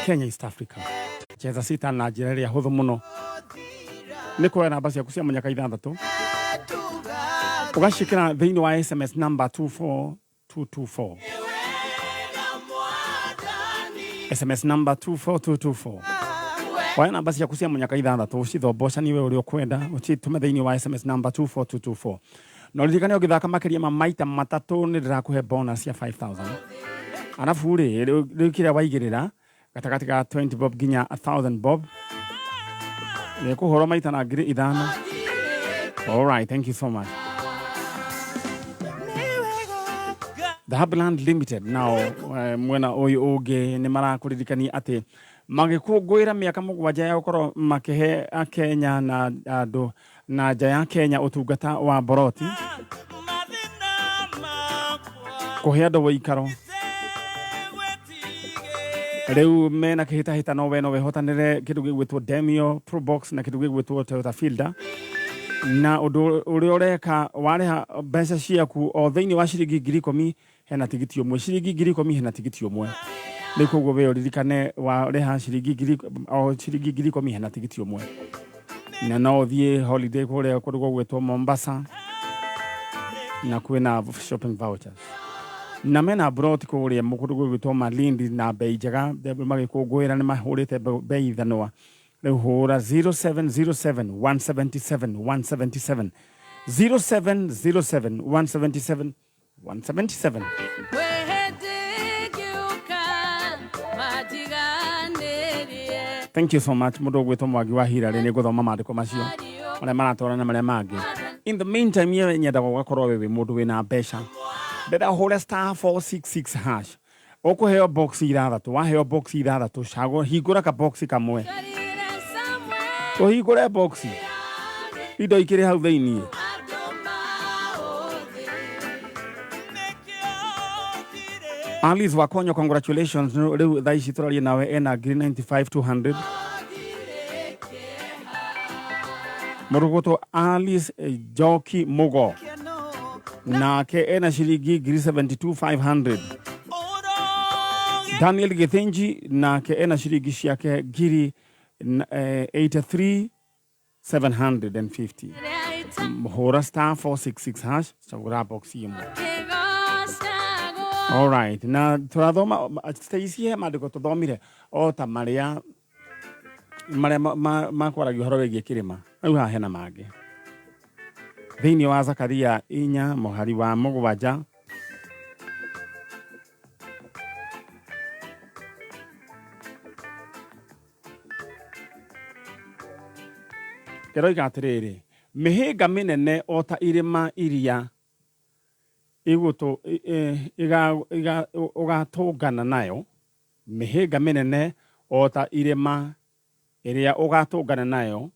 Kenya East Africa cheza sita na njira ya huthu muno ni kwa namba cia kucia munyaka ithanthatu ugashikira thiini wa SMS number 24224 SMS number 24224 kwa namba cia kucia munyaka ithanthatu ucithomboca niwe uri ukwenda ucitume thiini wa SMS number 24224 no ririkane ugithaka makiria maita matatu ni ndirakuhe bonus ya 5000 arafu ri kira waigirira gatakati ga 20 bob ginya 1000 bob ni kuhoro maita na ngiri ithano. All right, thank you so much. The Hubland Limited now mwena oyu uge ni marakuririkania ati magikungwira miaka mugwanja ya ukoro makihe Kenya na andu na nja ya Kenya utungata wa boroti kuhe andu wikaro Reu mena kihita no wehotanire kindu gigwitwo Demio Pro Box na kindu gigwitwo Toyota Fielder na uri ureka wareha mbeca ciaku o thiini wa ciringi 10,000 hena tigiti umwe ciringi 10,000 hena tigiti umwe ni kuguo we uririkane wareha ciringi 10,000 hena tigiti umwe na no thie holiday kule kundu gwitwo Mombasa na kwina shopping vouchers na mena brought kuria mukundu gwitwo Malindi na bei njega magikungwira ni mahurite bei thanwa riu hura 0707 177 177 0707 177 177. Thank you so much mundu gwitwo Mwangi wa Hira ni guthoma maandiko macio maria maratwarana maria mangi. In the meantime ye nyenda gukorwo we mundu wina mbeca ndenda hore *466 hash ukuheo box ithathatu waheo box ithathatu cago hingura ka box kamwe hingure box indo ikiri hau thiini Alice Wakonyo, congratulations. Riu thaici turarie nawe ena green 95,200 murugoto Alice Joki Mugo nake ena ciringi 72,500 Daniel Githinji nake ena ciringi ciake 83,750 hura *466 hash chagura box imwe. All right, na turathoma Stacy maandiko tuthomire o ta maria makwaragio horo wigie kirima riu ha hena mangi thiini wa Zakaria 4 muhari wa mugwanja keroiga atiriri mihinga minene o ta irima iria iguto ugatungana nayo mihinga minene o ta irima iria ugatungana nayo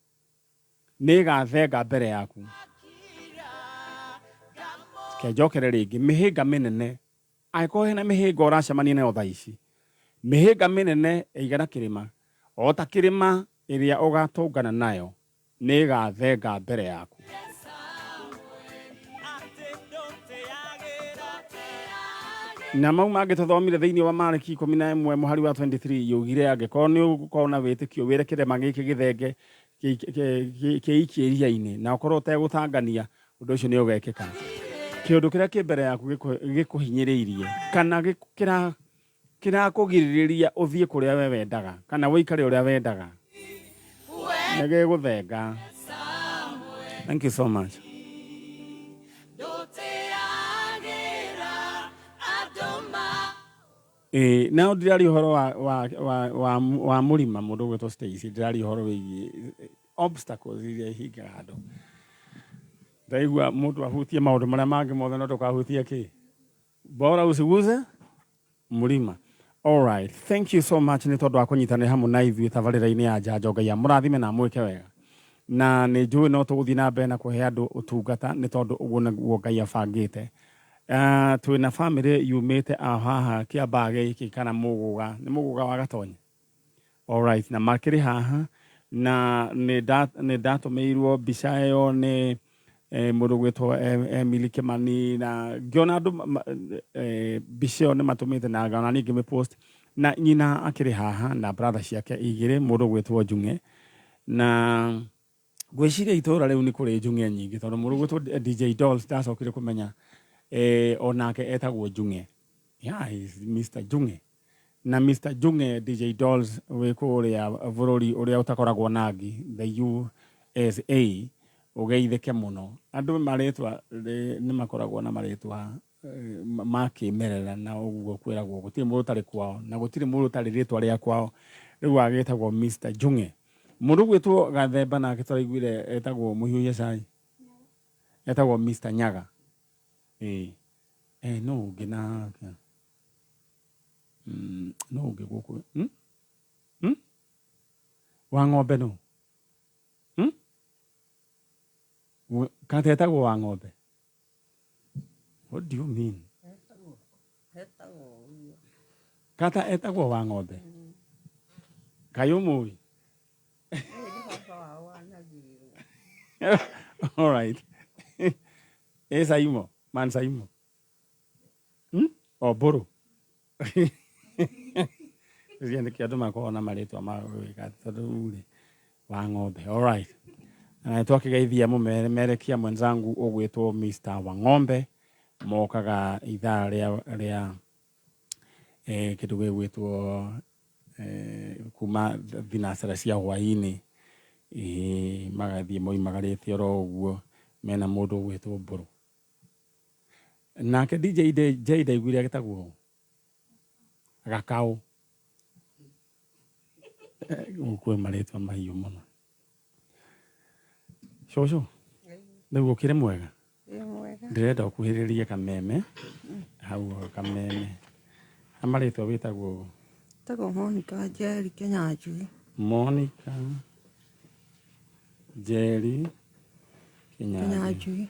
ni gathenga mbere yaku kejokere ringi mihinga minene aiko hena mihinga uracemania nayo thaici mihinga minene igana kirima o ta kirima iria ugatungana nayo ni gathenga mbere yaku. Na mau mangĩ tũthomire thĩinĩ wa Malaki 11 muhari wa 23 yugire angĩkorwo nĩ ũgũkorwo na wĩtĩkio wĩre kĩrema gĩkĩ gĩthenge kĩikie iria-inĩ na ũkorwo ũtegũtangania ũndũ ũcio nĩ ũgekĩka. Kĩũndũ kĩrĩa kĩ mbere yaku gĩkũhinyĩrĩirie kana kĩrakũgirĩrĩria ũthiĩ kũrĩa we wendaga kana wĩikare ũrĩa wendaga nĩ gĩgũthenga. Thank you so much. Now ndirari horo wa murima mundu gwetwo Stacy ndirari horo wigi obstacles iria hingaga andu ndaigua mundu ahutie maundu maria mangi mothe no tukahutia ki bora usiguze murima. All right, thank you so much ni tondu wa kunyitanira hamwe na ithuĩ tabarĩra-inĩ ya Njanjo. Ngai amũrathime na mwĩke wega na nĩ njũĩ no tũgũthiĩ na mbere na kũhe andũ ũtungata nĩ tondũ ũguo nĩguo Ngai abangĩte. Twina family yumite haha Kiambaga iki kana Muguga ni Muguga wa Gatonye. All right, na makiri haha na nĩ ndatumirwo mbica ĩyo nĩ mũndũ gwĩtwo Emily Kimani na ngiona andũ mbica ĩyo nĩ matumĩte na ngana ningĩ me post na nyina akĩrĩ haha na brother ciake igĩrĩ mũndũ gwĩtwo Njung'e na gwĩciria itũũra rĩu nĩ kũrĩ Njung'e nyingĩ tondũ mũndũ gwĩtwo DJ Dolls ndacokire kũmenya onake etagwo Njung'e. Yeah, he's Mr. Njung'e. Na Mr. Njung'e DJ Dolls wĩ kũrĩa bũrũri ũrĩa ũtakoragwo na ngi the USA ũgeithĩke mũno. Andũ marĩtwa nĩ makoragwo na marĩtwa makĩmerera na ũguo kwĩragwo gũtirĩ mũndũ ũtarĩ kwao na gũtirĩ mũndũ ũtarĩ rĩtwa rĩa kwao rĩu agĩtagwo Mr. Njung'e. Mũndũ gwĩtwo Gathemba nake tũraiguire etagwo Mũhiũhia Cai etagwo Mr. Nyaga. No ũngĩ na no ũngĩ gũkũ wa ng'ombe no kata etagwo wa ng'ombe. What do you mean? Kata etagwo wa ng'ombe. Kayo mũi. All right. Saimo, man Saimo. O Boro. Ziende kia duma kwa na marĩtwa ma wĩka tondũ wa ng'ombe. All right. Twakigeithia mũmerekia mwenzangu ũgwĩtwo Mr. Wang'ombe mokaga ithaa rĩa kĩndũ gĩgwĩtwo kuma thinacara cia hwaĩ-inĩ magathiĩ moimagarĩte oro ũguo mena mũndũ ũgwĩtwo Mbũrũ. Nake DJ ndaiguire agĩtagwo Gakaũ. Kwĩ marĩtwa mahiũ mũno. Cũcũ rĩu ũkĩrĩ mwega? Ndĩrenda ũkuhĩrĩrie kameme hau kameme. Amarĩtwa wĩtagwo Monica Njeri Kĩnyanjui. Monica Njeri Kĩnyanjui.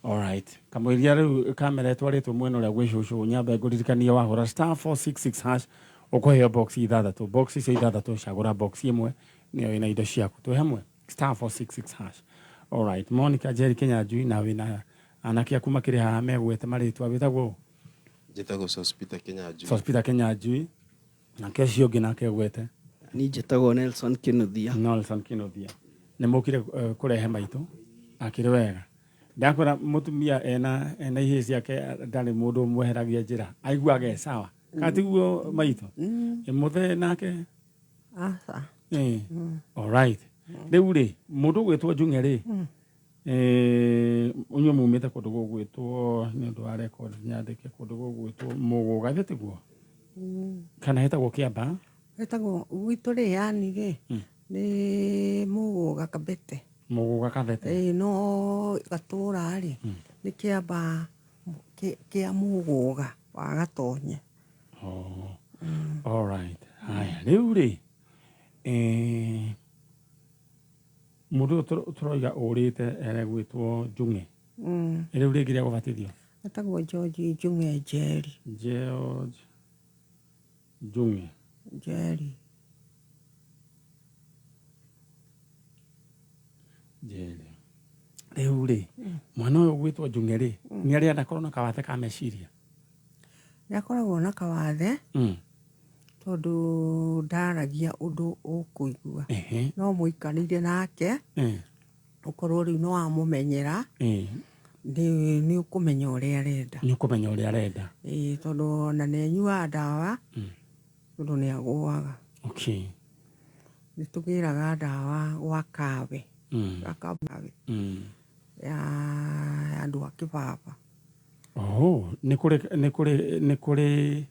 All right. Kamũiria rĩu kamera ĩtwarĩtwo mwena ũrĩa gwĩ cũcũ nyambe ngũririkanie wahũra *466# ũkũheo box ithathatũ. Box icio ithathatũ cagũra box ĩmwe nĩyo ĩna indo ciaku. Twĩ hamwe *466#. All right. Monica Njeri Kĩnyanjui na wĩna anake aku makĩrĩ haha megwete marĩtwa wĩtagwo njĩtagwo Sospita Kĩnyanjui. Sospita Kĩnyanjui. Nake ũcio ũngĩ nake gwete Ni njĩtagwo Nelson Kĩnuthia. Nelson Kĩnuthia. Nĩ mũkire kũrehe maitũ akĩrĩ wega. Ndakora mũtumia ena ihĩ ciake ndarĩ mũndũ mweheragia njĩra aiguaga sawa katiguo maitũ mũthe nake Asa. All right. Rĩu rĩ mũndũ gwĩtwo Njung'e rĩ ũnyuĩ mumĩte kũndũ gũgwĩtwo nĩ ũndũ wa record nyandĩke kũndũ gũgwĩtwo Mũgũga thĩtiguo kana hetagwo Kĩamba Hetagwo gwitũ rĩ yani rĩ nĩ Mũgũga Kabete. Mũgũga Kabete. No gatũra rĩ nĩ Kĩamba kĩa Mũgũga wa Gatonye. All right. Haya rĩu rĩ mũndũ tũroiga ũrĩte gwĩtwo Njung'e. Rĩu rĩngĩ rĩa gũbatithio Hetagwo George Njung'e Njeri. George Njung'e Njeri. Njeri. Rĩu rĩ mwana ũyũ gwĩtwo Njung'e rĩ nĩ arĩa ndakorwo na kawathe ka meciria. Nĩakoragwo na kawathe tondũ ndaragia ũndũ ũkũigua. No mũikarĩire nake ũkorwo rĩu no wamũmenyera nĩ ũkũmenya ũrĩa arenda. Nĩ ũkũmenya ũrĩa arenda. Tondũ na nĩanyuaga ndawa tondũ nĩagũaga. Okay. Nĩtũgĩraga ndawa gwa Kawe. Kawe. Ya andũ a Kĩbaba. Nĩ kũrĩ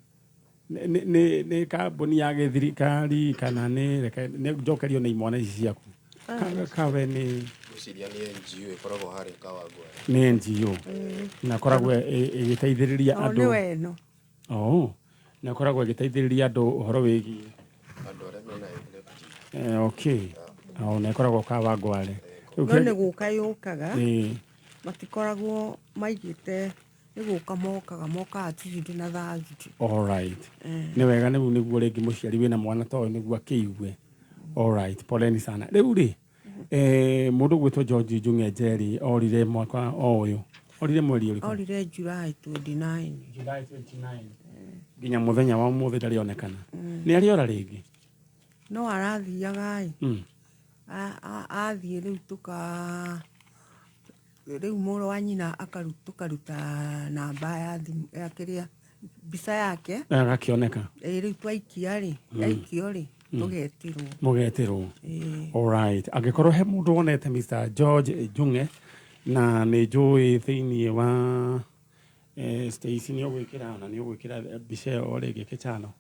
nĩ kambuni ya gĩthirikari kana nĩ njokerio nĩ imwana ici ciaku. Kawe nĩ Gwĩciria nĩ NGO ĩkoragwo harĩa Kawangware. Nĩ NGO na koragwo ĩgĩteithĩrĩria andũ. Nĩ weno. Na koragwo ĩgĩteithĩrĩria andũ ũhoro wĩgiĩ Andũ arĩa mena epilepsy. Okay. Na koragwo Kawangware. No nĩ gũka yũkaga. Matikoragwo maigĩte nĩ gũka mokaga tujudu na thajudu. All right. Nĩ wega nĩguo rĩngĩ mũciari wĩna mwana ta ũyũ nĩguo akĩigue. All right. Poleni sana. Rĩu rĩ mũndũ gwĩtwo George Njung'e Njeri orire mwaka o ũyũ. Orire mweri ũrĩkũ? Orire July 29. July 29. nginya muthenya wa umuthi ndari onekana ni ari ora ringi no arathiaga athie riu riu muru wa nyina tukaruta namba ya kiria mbica yake agakioneka riu twaikia yaikio mugetirwo alright agikorwo he mundu wonete Mr. George Junge na ni njui thiini wa Stacy ni ogwikira na ni ogwikira mbica o ringi kichano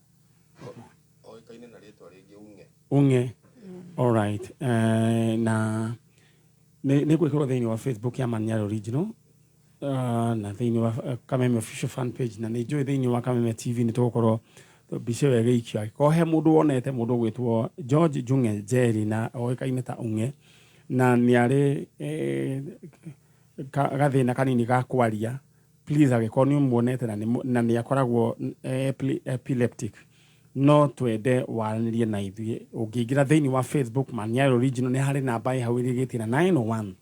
oikaine na ritwa ringi unge alright na ni gwikirwo thiini wa Facebook ya Maniaro Original na thiini wa Kameme official fan page na ni njui thiini wa Kameme TV ni tugukorwo mbica ĩyo ĩgĩikio ko he mũndũ wonete mũndũ gwĩtwo George Junge Jerry na oĩkaine ta unge na nĩ arĩ gathĩna kanini ga kwaria please agĩkorwo nĩ ũmuonete na nĩ akoragwo epileptic no twende waranĩrie na ithuĩ ũngĩingĩra thĩinĩ wa Facebook Maniaro Original nĩ harĩ namba hau ĩrĩgĩtie na 901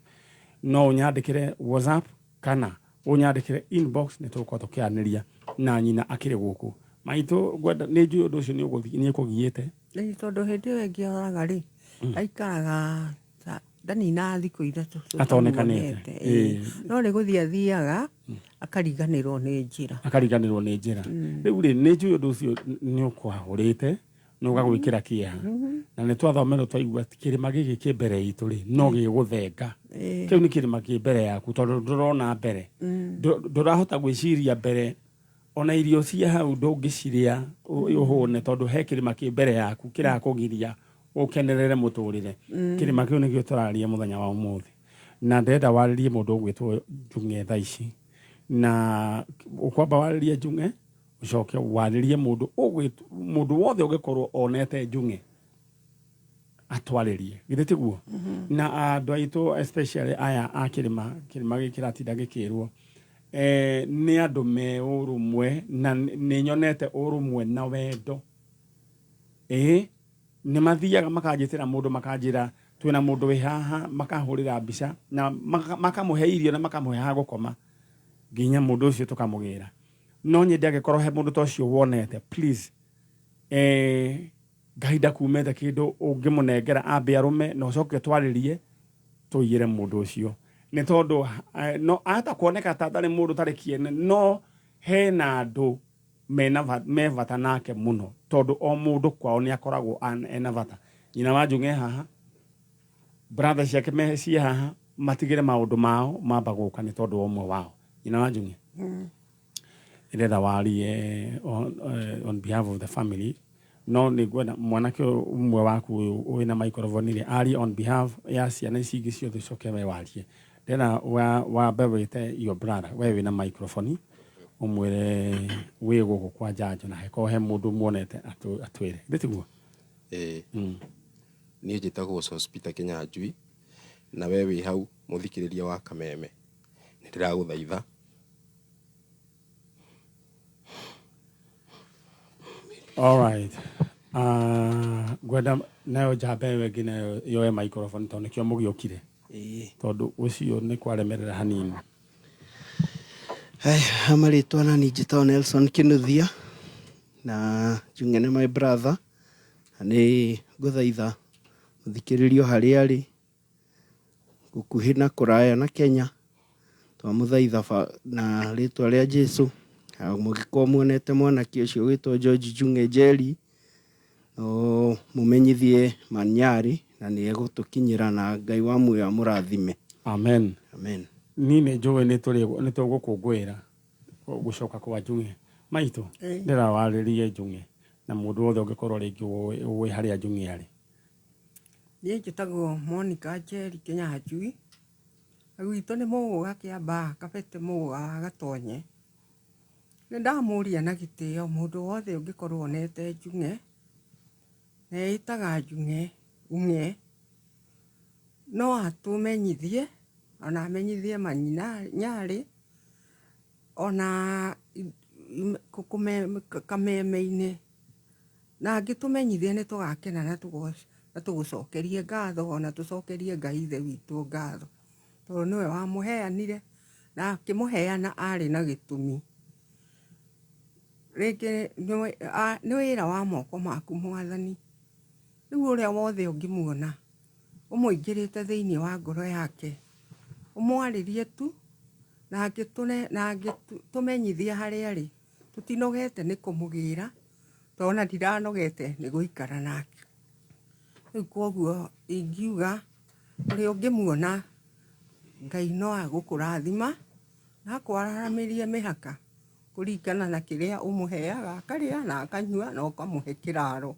no ũnyandĩkĩre WhatsApp kana ũnyandĩkĩre inbox nĩ tũgũkorwo tũkĩaranĩria na nyina akĩrĩ gũkũ maito gwenda nĩ njũĩ ũndũ ũcio nĩ ũkũgiĩte nĩ tondũ hĩndĩ ĩyo ĩngĩ oraga rĩ aikaraga ndanina thikũ ithatũ atonekanĩte no nĩ gũthiĩ athiaga akariganĩrwo nĩ njĩra rĩu rĩ nĩ njũĩ ũndũ ũcio nĩ ũkwahũrĩte na ũgagwĩkĩra kĩeha na nĩ twathomerwo twaigua kĩrĩma gĩkĩ kĩ mbere itũ rĩ no gĩgũthenga kĩu nĩ kĩrĩma kĩ mbere yaku tondũ ndũrona mbere ndũrahota gwĩciria mbere ona irio cia hau ndũngĩciria ũhũne tondũ he kĩrĩma kĩ mbere yaku kĩrakũgiria ũkenerere mũtũrĩre kĩrĩma kĩu nĩkĩo tũraria mũthenya wa ũmũthĩ na ndenda warĩrie mũndũ ũgwĩtwo Junge thaa ici na ũkwamba warĩrie Junge ucoke warĩrie mũndũ wothe ũngĩkorwo onete Junge atwarĩrie githĩ tiguo na andũ aitũ especially aya a kĩrĩma gĩkĩ kĩratinda gĩkĩrwo nĩ andũ me ũrũmwe na nĩ nyonete ũrũmwe na wendo nĩ mathiaga makanjĩtĩra mũndũ makanjĩra twĩna mũndũ wĩ haha makahũrĩra mbica na makamũhe irio na makamũhe ha gũkoma nginya mũndũ ũcio tũkamũgĩra no nyende angĩkorwo he mũndũ ta ũcio wonete please ngahinda kumete kĩndũ ũngĩmũnengera ambe arũme na ũcoke twarĩrie tũiyĩre mũndũ ũcio nĩ tondũ no ata kuoneka ta ndarĩ mũndũ tarĩ kĩene no hena andũ me bata nake mũno tondũ o mũndũ kwao nĩ akoragwo ena bata nyina wa Junge haha brother ciake cie haha matigĩre maũndũ mao mamba gũka nĩ tondũ ũmwe wao nyina wa Junge ndĩrenda warie on behalf of the family no nĩ ngwenda mwanake ũmwe waku ũyũ wĩna microphone rĩ arie on behalf ya ciana ici ingĩ ciothe coke we warie ndĩrenda wambe wĩte your brother we wĩna microphone umwĩre wĩ gũkũ kwa njanjo na heko he mũndũ muonete atwĩre ndĩtiguo niĩ njĩtagwo Sospita Kĩnyanjui na we wĩ hau mũthikĩrĩria wa Kameme nĩ ndĩragũthaitha all right gwenda nayo njambe wengĩ nayo yoe microphone tondũ nĩkĩo mũgĩũkire tondũ ũcio nĩ kwaremerera hanini amarĩtwa na niĩ njĩtagwo Nelson Kinuthia na Junge nĩ my brother na nĩ ngũthaitha mũthikĩrĩrio harĩa arĩ gũkuhĩ na kũraya na Kenya twamũthaitha na rĩtwa rĩa Jesũ mũngĩkorwo muonete mwanake ũcio wĩtwo George Junge Jerry no mũmenyithie Maniari na nĩ egũtũkinyĩra na Ngai wa muoyo amũrathime amen niĩ nĩ njũĩ nĩ tũgũkũngũĩra gũcoka kwa Junge maitũ ndĩrawarĩrie Junge na mũndũ wothe ũngĩkorwo rĩngĩ ũĩ harĩa Junge arĩ niĩ njĩtagwo Monica Jerry Kĩnyanjui gwitũ nĩ mũgũga Kĩamba Kabete mũgũga Gatonye nĩ ndamũria na gĩtĩo mũndũ wothe ũngĩkorwo onete Junge na ĩtaga Junge unge no atũmenyithie ona amenyithie Maniari ona Kameme-inĩ na angĩtũmenyithie nĩ tũgakena na tũgũcokerie ngatho ona tũcokerie Ngai ithe witũ ngatho tondũ nĩwe wamũheanire na akĩmũheana arĩ na gĩtũmi rĩngĩ nĩ wĩra wa moko maku Mwathani. Rĩu ũrĩa wothe ũngĩmuona ũmũingĩrĩte thĩinĩ wa ngoro yake, ũmwarĩrie tu na angĩtũmenyithia harĩa arĩ. Tũtinogete nĩ kũmũgĩra, tondũ ndiranogete nĩ gũikara nake. Rĩu koguo ingiuga ũrĩa ũngĩmuona Ngai no agũkũrathima na akwararamĩrie mĩhaka kũringana na kĩrĩa ũmũheaga, akarĩa na akanyua na ũkamũhe kĩraro.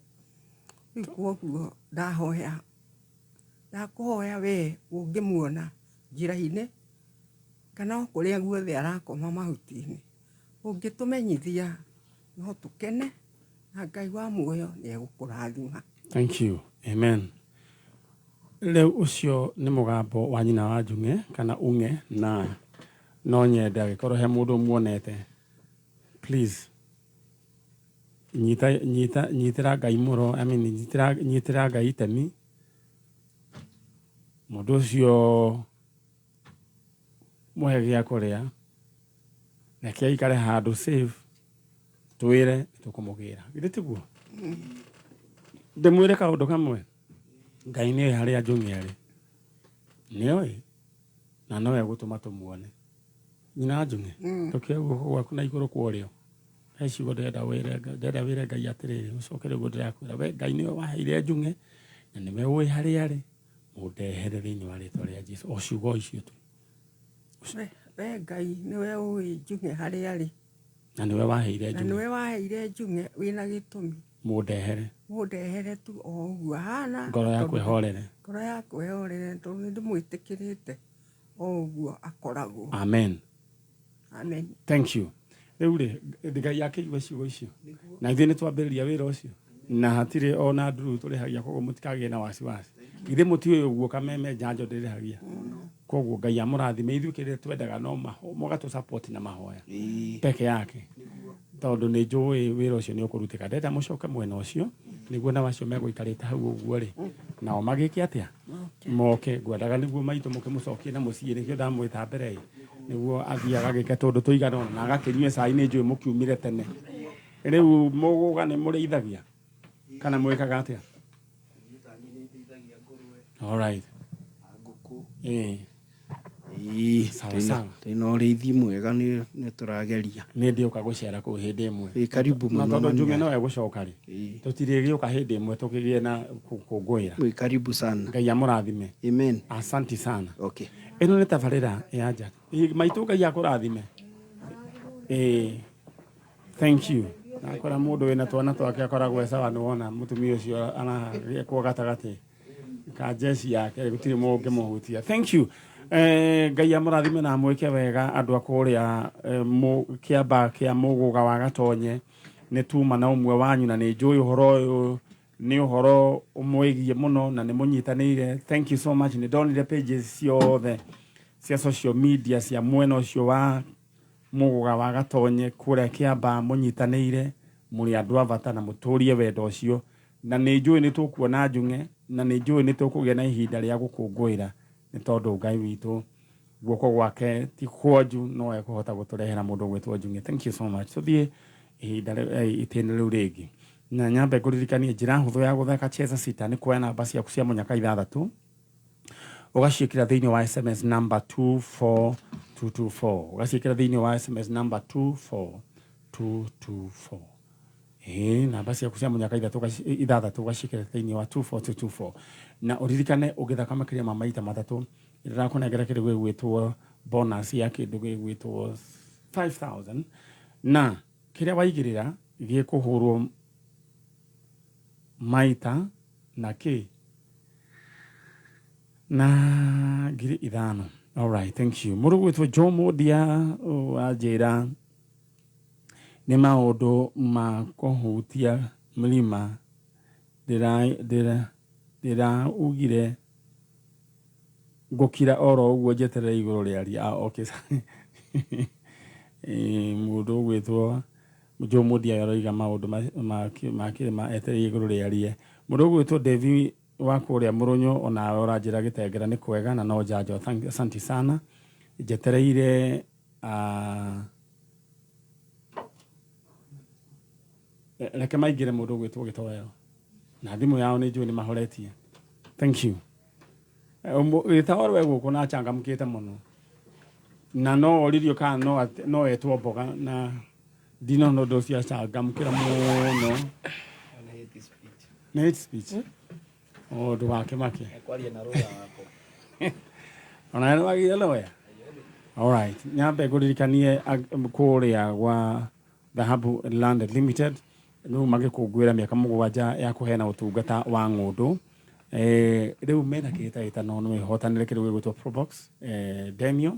Rĩu koguo ndakũhoya we ũngĩmuona njĩra-inĩ kana o kũrĩa guothe arakoma mahuti-inĩ, ũngĩtũmenyithia no tũkene na Ngai wa muoyo nĩ egũkũrathima. Thank you. Amen. Leo ucio nĩ mũgambo wa nyina wa Njung'e kana Ung'e, na no nyenda gĩkorwo he mũndũ muonete, please nyitĩra Ngai mũro, nyitĩra Ngai itemi. Mũndũ ũcio mũhe gĩa kũrĩa, reke aikare handũ safe, twĩre tũkũmũgĩra. Githĩ tiguo? Ndĩmwĩre kaũndũ kamwe, Ngai nĩoĩ harĩa Njung'e arĩ, nĩoĩ na no egũtũma tũmuone. Nyina Njung'e, tũkĩoya guoko gwaku na igũrũ kwa ũrĩo, he ciugo ndĩrenda wĩre Ngai atĩrĩrĩ, ũcoke rĩu ndĩrakwĩra, we Ngai nĩwe waheire Njung'e na nĩwe ũĩ harĩa arĩ, mũndehere thĩinĩ wa rĩĩtwa rĩa Jesũ. O ciugo icio tu. We Ngai nĩwe ũĩ Njung'e harĩa arĩ, na nĩwe waheire Njung'e, na nĩwe waheire Njung'e wĩna gĩtũmi. Mũndehere tu o ũguo ahana, ngoro yaku ĩhorere, tondũ nĩndĩmwĩtĩkĩrĩte o ũguo akoragwo. Amen. Amen. Thank you. Rĩu rĩ, Ngai akĩigua ciugo icio, na ithuĩ nĩtwambĩrĩria wĩra ũcio, na hatirĩ ona nduru tũrĩhagia, koguo mũtikagĩe na wasiwasi. Ithe mũtiũĩ ũguo Kameme njanjo ndĩrĩhagia, koguo Ngai amũrathime. Ithuĩ kĩrĩa twendaga no mũgatũ support na mahoya peke yake, tondũ nĩ njũĩ wĩra ũcio nĩ ũkũrutĩka. Ndenda mũcoke mwena ũcio nĩguo na wacio megũikarĩte hau ũguo rĩ, nao magĩke atĩa, moke. Ngwendaga nĩguo maitũ mũkĩmũcokie na mũciĩ, nĩkĩo ndamwĩta mbere nĩguo athiaga gĩke tondũ tũigana na agakĩnyue cai. Nĩ njũĩ mũkiumire tene. Rĩu mũgũga nĩ mũrĩithagia kana mwĩkaga atĩa? All right. Tena ũrĩithi mwega nĩ tũrageria. Nĩ ndĩũka gũcera kũu hĩndĩ ĩmwe. Karibu mũno. Na tondũ Njung'e no egũcoka rĩ, tũtirĩgĩũka hĩndĩ ĩmwe tũkĩgĩe na kũngũĩra. Karibu sana. Ngai amũrathime. Amen. Asante sana. Okay. Ĩno nĩ tabarĩra ya nja. Maitũ Ngai akũrathime. Thank you. Nakora mũndũ wĩna twana twake akoragwo sawa, nĩ wona mũtumia ũcio anagĩkwo gatagatĩ ka jesi yake, gũtirĩ mũndũ ũngĩmũhutia. Thank you. Ngai amũrathime na mwĩke wega andũ a kũrĩa kĩamba kĩa mũgũga wa Gatonye. Nĩ tuma na ũmwe wanyu, na nĩ njũĩ ũhoro ũyũ nĩ ũhoro ũmwĩgiĩ mũno na nĩ mũnyitanĩire. Thank you so much. Nĩ ndonire pages ciothe cia social media cia mwena ũcio wa mũgũga wa Gatonye kũrĩa kĩamba, mũnyitanĩire, mũrĩ andũ a bata na mũtũrie wendo ũcio. Na nĩ njũĩ nĩ tũkuona Njung'e, na nĩ njũĩ nĩ tũkũgĩa na ihinda rĩa gũkũngũĩra, nĩ tondũ Ngai witũ guoko gwake ti kwonju, no ekũhota gũtũrehera mũndũ gwĩtwo Njung'e. Thank you so much. Tũthiĩ ihinda itĩna rĩu rĩngĩ, na nyambe ngũririkanie njĩra hũthũ ya gũthaka Cheza Sita nĩ kuoya namba ciaku cia mũnyaka 6 ũgaciĩkĩra thĩinĩ wa SMS number 24224, ũgaciĩkĩra thĩinĩ wa SMS number 24224. Namba ciaku cia mũnyaka 6 ũgaciĩkĩra thĩinĩ wa 24224, na ũririkane ũgĩthaka makĩria ma maita matatũ ndĩrakũnengera kĩndũ gĩgwĩtwo bonus ya kĩndũ gĩgwĩtwo 5,000, na kĩrĩa waigĩrĩra gĩkũhũrwo maita na na 5,000. All right, thank you. Mũndũ gwĩtwo Jomo Dia wanjĩra nĩ maũndũ ma kũhutia mlima ndĩraugire ngũkira oro ũguo njeterera igũrũ rĩaria. Okay. Mũndũ gwĩtwo Jomo Dia aroiga maũndũ ma kĩrĩma etereire igũrũ rĩarie. Mũndũ gwĩtwo Devi wa kũrĩa Mũrũnyũ ona oranjĩra Gĩtengera nĩ kwega na no njanjo. Asante sana. Njetereire reke maingire mundu gwitwo gitoero na thimu yao ni njui ni mahoretie. Thank you. Gitoero we guku na changamkite muno na no oririo kana no etwo mboga na dino no dosia changamkira muno na hate speech. Oh, do wake make kwaria na roya wako ona eno wagi loya. All right, nyambe kuririkanie kuria gwa Dhahabu Land Limited no magikungwira miaka 7 ya kuheana utungata wa ngundu. Riu mena kita no no hotanire kiru gwitwo Probox Demio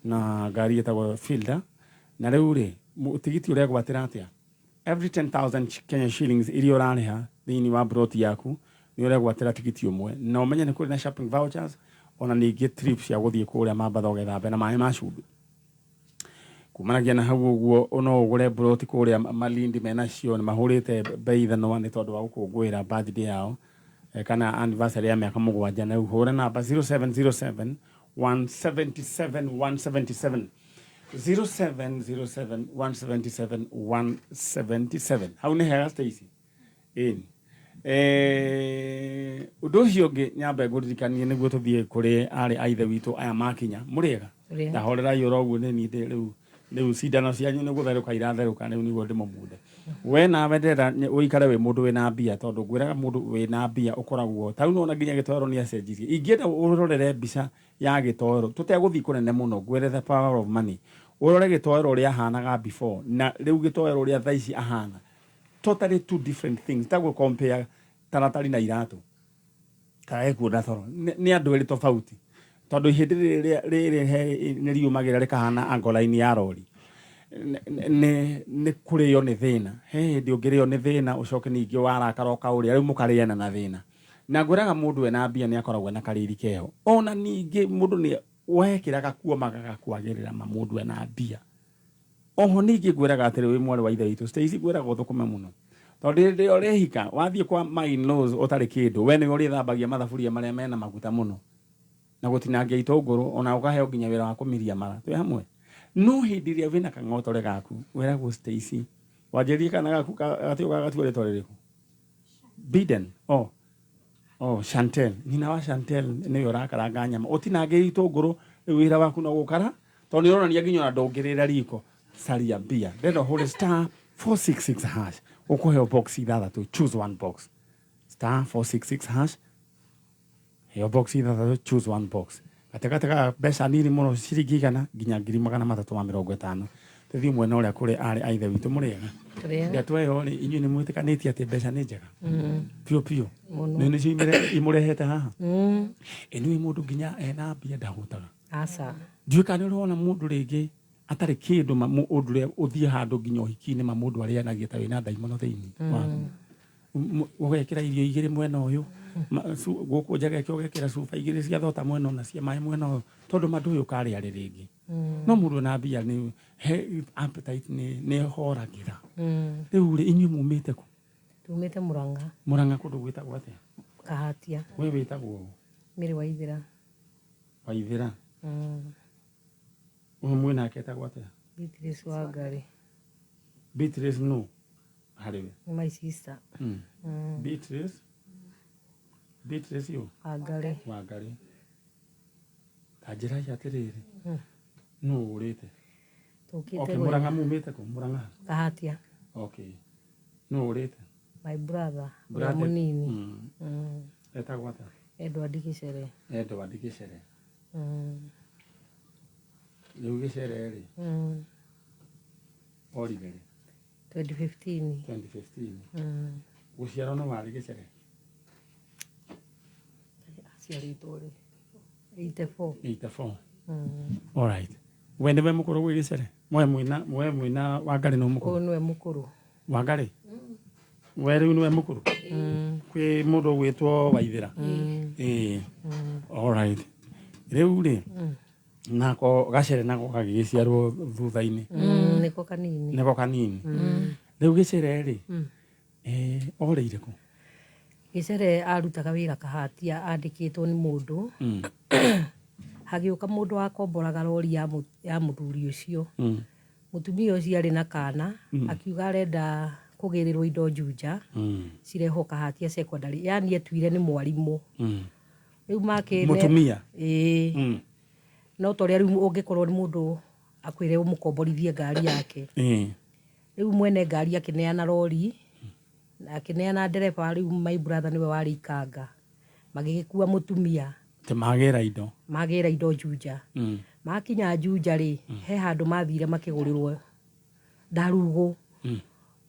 na ngari etagwo Fielder na riu ri tigiti uria gwatira atia every 10,000 Kenya shillings iria urariha thiini wa broti yaku ni uria gwatira tigiti umwe na umenye ni kuri na shopping vouchers ona ningi trips ya guthie kuria Mambatha ugethambe na mai ma cumbi kumanagia na hau uguo ono ugure broti kuria Malindi mena cio ni mahurite bei thano ni tondu wa gukungwira birthday yao kana anniversary ya miaka 7 na uhura namba 0707 177 177 0707 177 177 hau ni hega Stacy undu ucio ngi nyambe nguririkanie niguo tuthie kuri ari aithe witu aya makinya muriega ndahorera yoro uguo ni ni riu cindano cianyu ni gutheruka iratherũka riu niguo ndimumunde we na wendera uikare we mundu wina mbia tondu ngwiraga mundu wina mbia ukoragwo tau no na nginya gitoero ni acenjirie ingienda urorere mbica ya gitoero tuteguthii kunene muno ngwire the power of money urore gitoero ria hanaga before na riu gitoero ria thaici ahana totally two different things tagu compare taratari na iratu kae kuona thoro ni andu eri tofauti tondu hindi riri ni riumagira rikahana angolaini ya rori ni kurio ni thina hindi ungirio ni thina ucoke ningi warakara ukauria riu mukariana na thina na ngwiraga mundu ena mbia ni akoragwo na kariri keho ona ningi mundu ni wekiraga kuo magakwagirira mundu ena mbia oho ningi ngwiraga atiri wi mwari wa ithe witu Stacy ngwiraga uthukume muno tondu ndi orehika wathie kwa my nose utari kindu we ni uri thambagia mathaburia maria mena maguta muno na gutinangia itunguru ona ukaheo nginya wira wa kumiria mara twi hamwe no hindi ria wina kang'otore gaku wiragwo Stacy wanjirie kana gaku ati ugagatuore toririku Biden Chantel nina wa Chantel ni urakaranga nyama utinangia itunguru wira waku no gukara tondu urona ni nginya ndongirira riko saria bia ndendo hole star 466 hash ukoheo box ithathatu choose one box star 466 hash heo box ithathatu choose one box katakataka besa nini muno ciringi kana nginya 350 tuthii mwena uria kuri ari aithe witu muriega ngatwe yo ni inyu ni mwitikaniti ati besa ni njega pio ni cio imurehete haha enu mundu nginya ena mbia ndagutaga asa nduika ni urona mundu ringi atari kindu mundu ria uthie handu nginya uhiki-ini mundu aria nagia ta wina daimono thiini ugekira irio igiri mwena uyu guku njaga kio gekira cuba igiri cia thota mwena na cia mai mwena uyu tondu mandu uyu kari ari ringi no mundu na mbia ni appetite ni horagira riu ri inyu mumite ku tumite Murang'a kundu gwitagwo atia Kahatia we witagwo Miri Waithira mwena aketagwo atia Beatrice Wangari Beatrice no hariwe my sister Beatrice yo Wangari tajira ya tiriri no urite okay Murang'a mumite ku Murang'a Kahatia okay no urite my brother munini etagwo atia Edward Gicere riu Gicere ri orire 2015 guciarwo no wari Gicere aciaritwo ri 84 all right we niwe mukuru gwi Gicere mwe mwina Wangari no mukuru o niwe mukuru Wangari we riu niwe mukuru kwi mundu gwitwo Waithira all right riu ri nako Gacere nako gagiciarwo thutha-ini niko kanini riu Gicere ri oreire ku Gicere arutaga wira Kahatia andikitwo ni mundu hagiuka mundu akomboraga rori ya muthuri ucio mutumia ucio ari na kana akiuga arenda kugirirwo indo Juja cireho Kahatia secondary yani etuire ni mwarimu riu make mutumia no toria riu ungikorwo ni mundu akwire umukomborithie ngari yake riu mwene ngari akineana lori akineana ndereba riu my brother niwe wari ikanga magigikua mutumia te magira indo Juja makinya Juja ri he handu mathire makigurirwo Darugu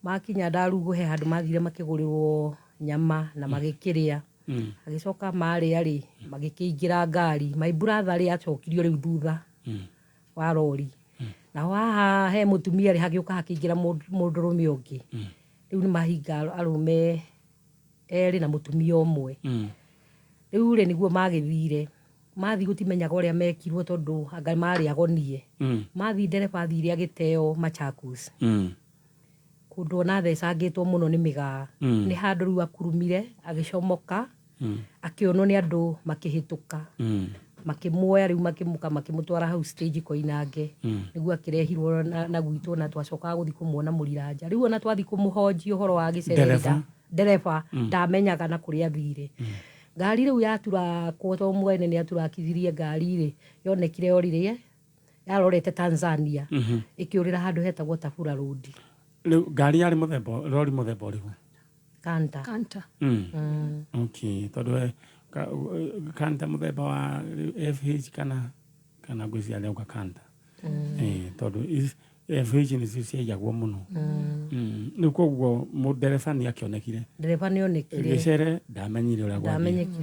makinya Darugu he handu mathire makigurirwo nyama na magikiria agicoka maria ri magikiingira ngari my brother ri acokirio riu thutha wa lori na waha he mutumia ri hagiuka hakiingira mundurume ungi riu ni mahinga arume eri na mutumia umwe riu ri niguo magithire mathi gutimenyaga uria mekirwo tondu anga mari agonie mathi ndereba athire agiteo Machakos kundu ona thecangitwo muno ni migaa ni handu riu akurumire agicomoka akionwo ni andu makihituka makimuoya riu makimuka makimutwara hau stage Koinange niguo akirehirwo na gwitwo na twacokaga guthi kumuona Muriranja riu ona twathi kumuhonji uhoro wa gicerera ndereba ndamenyaga na kuria athire ngari riu yatura kwoto mwene ni aturakithirie ngari ri yonekire orire yarorete Tanzania ikiurira handu hetagwo Tabura Road riu ngari yari muthemba lori muthemba uriku Kanta okay tondu Kanta muthemba wa FH kana gwisi ale uka Kanta tondu FH ni ciagwo muno ni koguo mudereba ni akionekire ndereba ni onekire gicere ndamenyire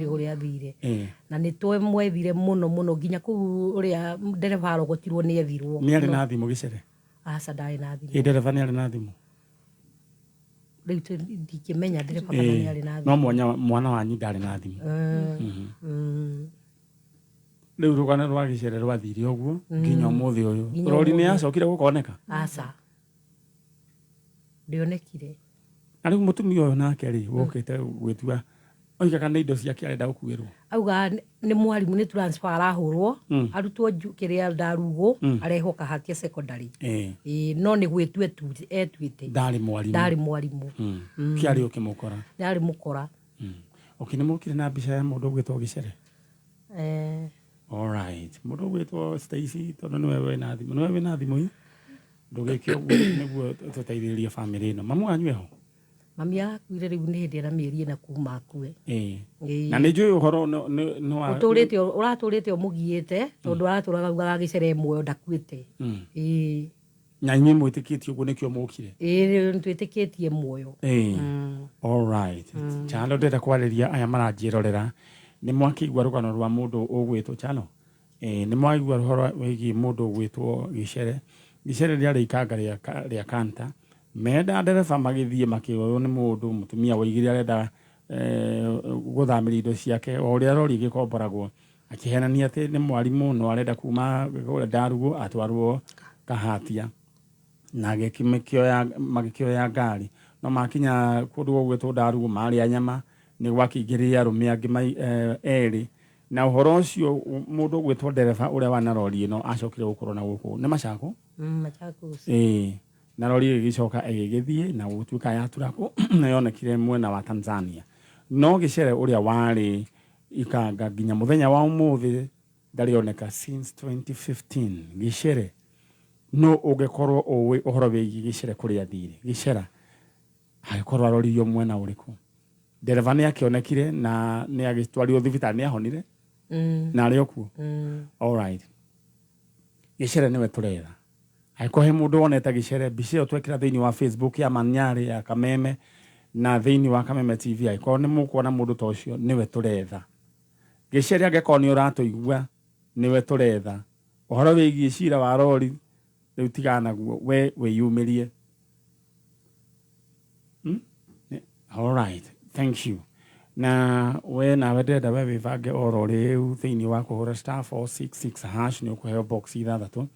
uria athire na ni twe mwethire muno nginya ku uria ndereba arogotirwo ni ethirwo ni ari na thimu gicere aca ndari na thimu ndereba ni ari na thimu riu ndikimenya ndereba kana ni ari na thimu no mwana wanyu ndari na thimu riu rugana rwa gicere rwathire uguo nginya muthi uyu lori ni acokire gukoneka aca ndionekire na riu mutumia uyu nake ri wokite gwitua oiga kana indo ciake arenda gukuirwo auga ni mwarimu ni transfer arahurwo arutwo kiria Darugu areho Kahatia secondary no ni gwitwe etwite ndari mwarimu kiari ukimukora ndari mukora okinimukire na mbica ya mundu gwitwo gicere all right mundu gwitwo Stacy tondu niwe wina thimu ndugike uguo niguo tuteithiririe family ino mamu wanyu eho mami akuire riu ni hindi na mieri na kuma akue na ni njui uhoro no uraturite umugiite tondu araturaga ugaga gicere mwe ndakuite na nyinyi mwitikitie uguo nikio mukire riu twitikitie muoyo all right chalo ndenda kwariria aya maranjirorera ni mwakigwa rugano rwa mundu ugwitwo chalo ni mwakigwa ruhoro wigi mundu ugwitwo gicere riari ikanga ria Kanta menda ndereba magithie makioyo ni mundu mutumia waigire arenda guthamiria indo ciake o uria rori gikomboragwo akihenania ati ni mwarimu no arenda kuma Darugu atwarwo Kahatia na magikioya ngari no makinya kundu gwitwo Darugu mari nyama ni gwakingiriria arume angi eri na uhoro ucio mundu gwitwo ndereba uria wana rori ino acokire gukorwo na guku ni Machakos na rori gicoka igithie na gutuika yaturako na yonekire mwena wa Tanzania no gicere uria wari ikanga ginya muthenya wa umuthi ndarioneka since 2015 gicere no ugekorwo uwi uhoro wigi gicere kuria thire gicera hagikorwo aroririo mwena uriku ndereva ni akionekire na ni agitwario thibitari ni ahonire na ari okuo all right gicere niwe turetha aikohe mundu woneta gicere mbica twekira thiini wa Facebook ya Manyari ya Kameme na thiini wa Kameme TV aiko ni mukuona mundu ta ucio niwe turetha gicere angeko ni uratuigua niwe turetha uhoro wigi cira wa rori riu tigana guo we yumirie all right thank you na we na wendenda we wivange oro riu thiini wa kuhura *466# ni ukuheo box ithathatu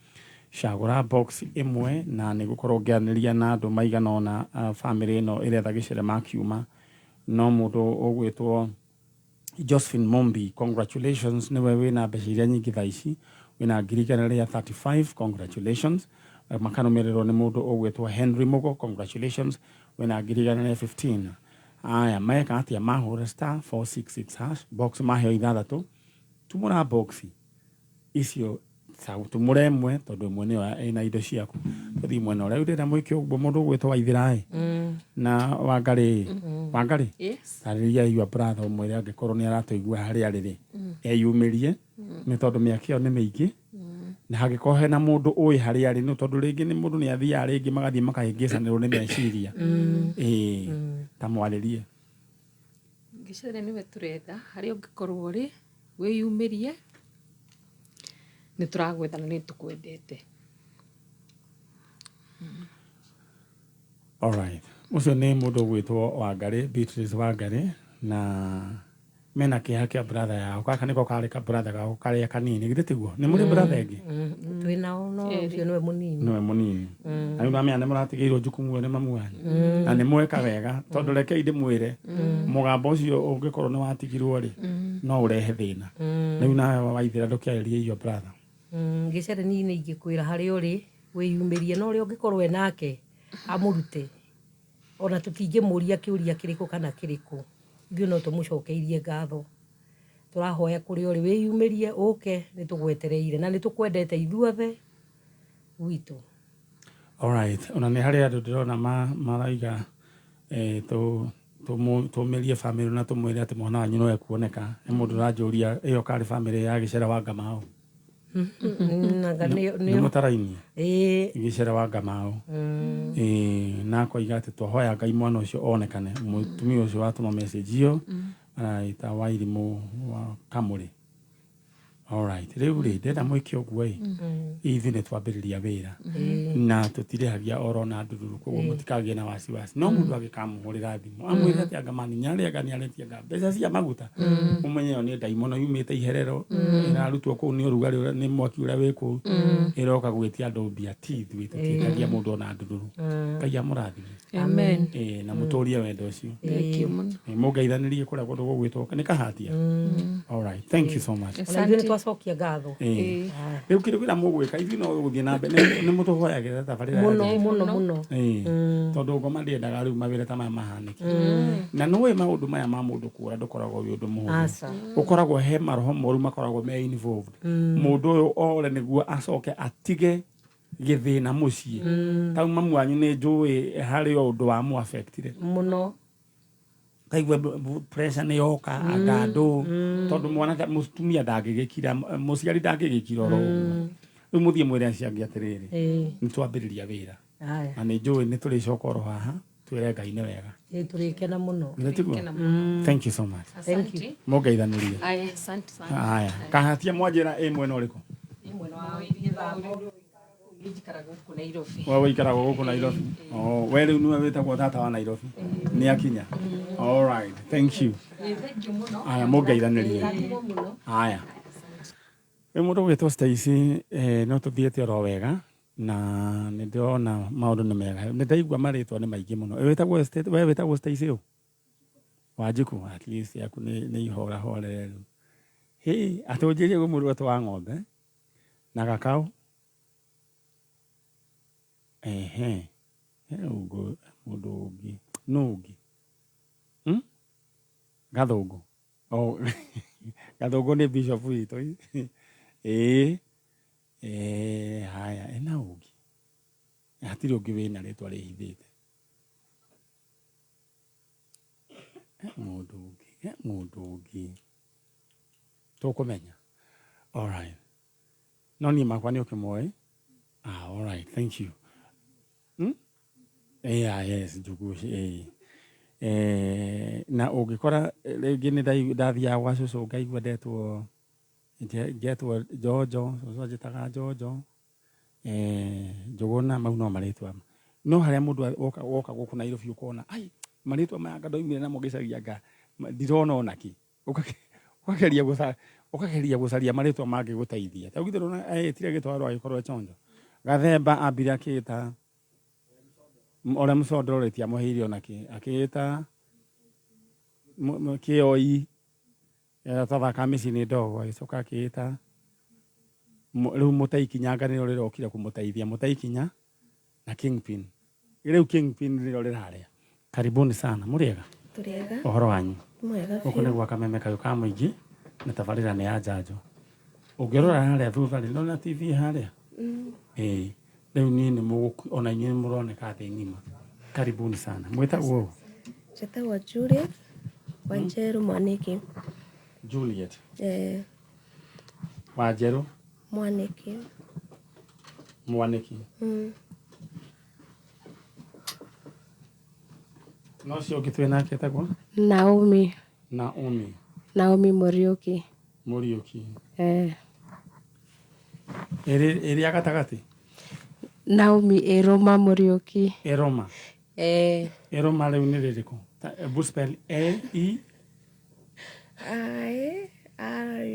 shagura box imwe na ni gukorwo ngianiria na andu maigana ona family ino iretha gicere makiuma no mundu ugwitwo Josephine Mombi congratulations niwe wina mbeca iria nyingi thaici wina ngirigana ya 35 congratulations makanumiriro ni mundu ugwitwo Henry Mugo congratulations wena ngiri igana rĩa 15 aya meka atia mahũra star 466 hash box maheo ithathatũ tumũra box icio tumũra ĩmwe tondũ ĩmwe nĩyo ĩna indo ciaku tũthiĩ mwena ũrĩa ndĩrenda mwĩke ũguo mũndũ ũgwĩtwo Waithĩra na Wangari tarĩria your brother ũmwĩre angĩkorwo nĩ aratũigua harĩa rĩrĩ eyumĩrie nĩ tondũ mĩaka ĩyo nĩ mĩingĩ na hangĩkorwo hena mũndũ ũĩ harĩa arĩ no tondũ rĩngĩ nĩ mũndũ nĩ athiaga rĩngĩ magathiĩ makahĩngĩcanĩrwo nĩ meciria tamwarĩrie ngĩcere nĩwe tũretha harĩa ũngĩkorwo ũrĩ wĩyumĩrie nĩ tũragwetha na nĩ tũkwendete. Alright. Ũcio nĩ mũndũ ũgwĩtwo Wangari, Beatrice Wangari na mena kĩeha kĩa brother yao kaka nĩko karĩ ka brother gao karĩa kanini githĩ tiguo nĩ mũrĩ brother ĩngĩ twĩnao no ũcio nĩwe mũnini na nĩ mamenya nĩ mũratigĩirwo jukumu nĩ mamu wanyu na nĩ mweka wega tondũ rekei ndĩmwĩre mũgambo ũcio ũngĩkorwo nĩ watigirwo rĩ no ũrehe thĩna rĩu nawe Waithĩra ndũkĩarĩrie your brother ngĩcere niĩ nĩ ingĩkwĩra harĩa ũrĩ wĩyumĩrie no ũrĩa ũngĩkorwo we nake amũrute ona tũtingĩmũria kĩũria kĩrĩkũ kana kĩrĩkũ ithuĩ no tũmũcokeirie ngatho tũrahoya kũrĩa ũrĩ wĩyumĩrie ũke nĩ tũgwetereire na nĩ tũkwendete ithuothe gwitũ. Alright, ona nĩ harĩa andũ ndĩrona maraiga tũmĩrie family na tũmwĩre atĩ mwana wanyu no ekuoneka nĩ mũndũ ũranjũria ĩyo karĩ family ya Gĩcera wa Ngamao nĩ mũtarainie Gĩcera wa Ngamao na akoiga atĩ twahoya Ngai mwana ũcio onekane mũtumia ũcio watũma message iyo araita Wairimũ wa Kamũrĩ. Alright, rĩu rĩ ndĩrenda mwĩke ũguo ithuĩ nĩ twambĩrĩria wĩra na tũtirĩhagia oro na ndururu koguo mũtikagĩe na wasiwasi no mũndũ agĩkamũhũrĩra thimũ amwĩre atĩ anga mani nĩarĩaga nĩarĩtianga mbeca cia maguta ũmenye ĩyo nĩ ndaimono yumĩte iherero ĩrarutwo kũu nĩ ũrugarĩ nĩ mwaki ũrĩa wĩ kũu ĩroka gwĩtia andũ mbia ti ithuĩ tũtiĩtagia mũndũ ona ndururu Ngai amũrathime Amen. Na mũtũrie wendo ũcio mũngeithanĩrie kũrĩa kũndũ gũgwĩtwo nĩ Kahatia. Alright, thank you so much. Twacokia ngatho rĩu kĩrĩa kwĩna mũgwĩka ithuĩ no gũthiĩ na mbere nĩ mũtũhoyagĩra tabarĩra mũno tondũ ngoma ndĩendaga rĩu mawĩra ta maya mahanĩke na nĩũĩ maũndũ maya ma mũndũ kũra ndũkoragwo wĩ ũndũ mũhũthũ ũkoragwo he maroho moru makoragwo me involved mũndũ ũyũ ore nĩguo acoke atige gĩthĩna mũciĩ tau mamu wanyu nĩ njũĩ harĩ ũndũ wa mũ affectire mũno kaigua pressure nĩ yoka agandũ tondũ mwana mũtumia ndangĩgĩkira mũciari ndangĩgĩkira oro ũguo rĩu mũthiĩ mwĩre aciangi atĩrĩrĩ nĩ twambĩrĩria wĩra na nĩ njũĩ nĩ tũrĩcoka oro haha twĩre Ngai nĩ wega tũrĩkena mũno. Thank you so much. Thank you. Mũngeithanĩrie. Asante sana. Haya Kahatia mwanjĩra mwena ũrĩkũ wewe ikaraga gũkũ Nairobi we rĩu nĩwe wĩtagwo tata wa Nairobi nĩ akinya. Alright, thank you. Haya mũngeithanĩrie. Haya wĩ mũndũ gwĩtwo Stacy no tũthiĩte oro wega na nĩ ndĩrona maũndũ nĩ mega nĩ ndaigua marĩtwa nĩ maingĩ mũno we wĩtagwo Stacy ũ Wanjiku at least yaku nĩ ihora horere rĩu atĩ ũnjĩrie gwĩ mũrũgatu wa ng'ombe na gakau mũndũ ũngĩ nũ ũngĩ Gathũngũ Gathũngũ nĩ bishop witũ haya ena ũngĩ hatirĩ ũngĩ wĩna rĩtwa rĩhithĩte mũndũ ũngĩ tũkũmenya. Alright, no niĩ makwa nĩ ũkĩmoĩ. Alright, thank you. Yes, Njugushi na ũngĩkora rĩngĩ nĩ ndathiaga gwa cũcũ ngaigua ndetwo Jojo cũcũ anjĩtaga Jojo Njũgũna mau no marĩtwa no harĩa mũndũ woka gũkũ Nairobi ũkona ai marĩtwa maya anga ndoimire namo gĩcaria anga ndirona onaki ũkageria gũcaria marĩtwa mangĩgũteithia ta ũgithĩ rona tire gĩtwarwo agĩkorwo chonjo Gathemba ambire akĩĩta ũrĩa mũcondoretie amũheire onaki akĩĩta Kĩoi twathaka mĩciĩ-inĩ ndogo agĩcoka akĩĩta rĩu Mũtaikinya anga nĩrĩo rĩrokire kũmũteithia Mũtaikinya na Kingpin rĩu Kingpin nĩrĩo rĩrarĩa Karibuni sana. Muriega? Turiega. Ohoro wanyu? Mwega Guku biũ. nĩ gwa Kameme Kayũ ka Mũingĩ na tabarĩra nĩ ya njanjo. Ũngĩrora harĩa thutha rĩ, nona TV harĩa? Rĩu niĩ nĩ ona inyuĩ nĩ mũroneka thĩ ng'ima. Karibuni sana. Mwĩtagwo ũũ? Njĩtagwo Juliet Wanjeru Mwaniki. Juliet. Wanjeru Mwaniki. Mwaniki. No cio ũngĩ twĩ nake etagwo? Naomi. Naomi. Naomi Muriuki. Muriuki. Ĩrĩ ya gatagatĩ? Naomi Eroma Muriuki. Eroma. Eroma rĩu nĩ rĩrĩkũ? Buspel E-I? I-R-U-A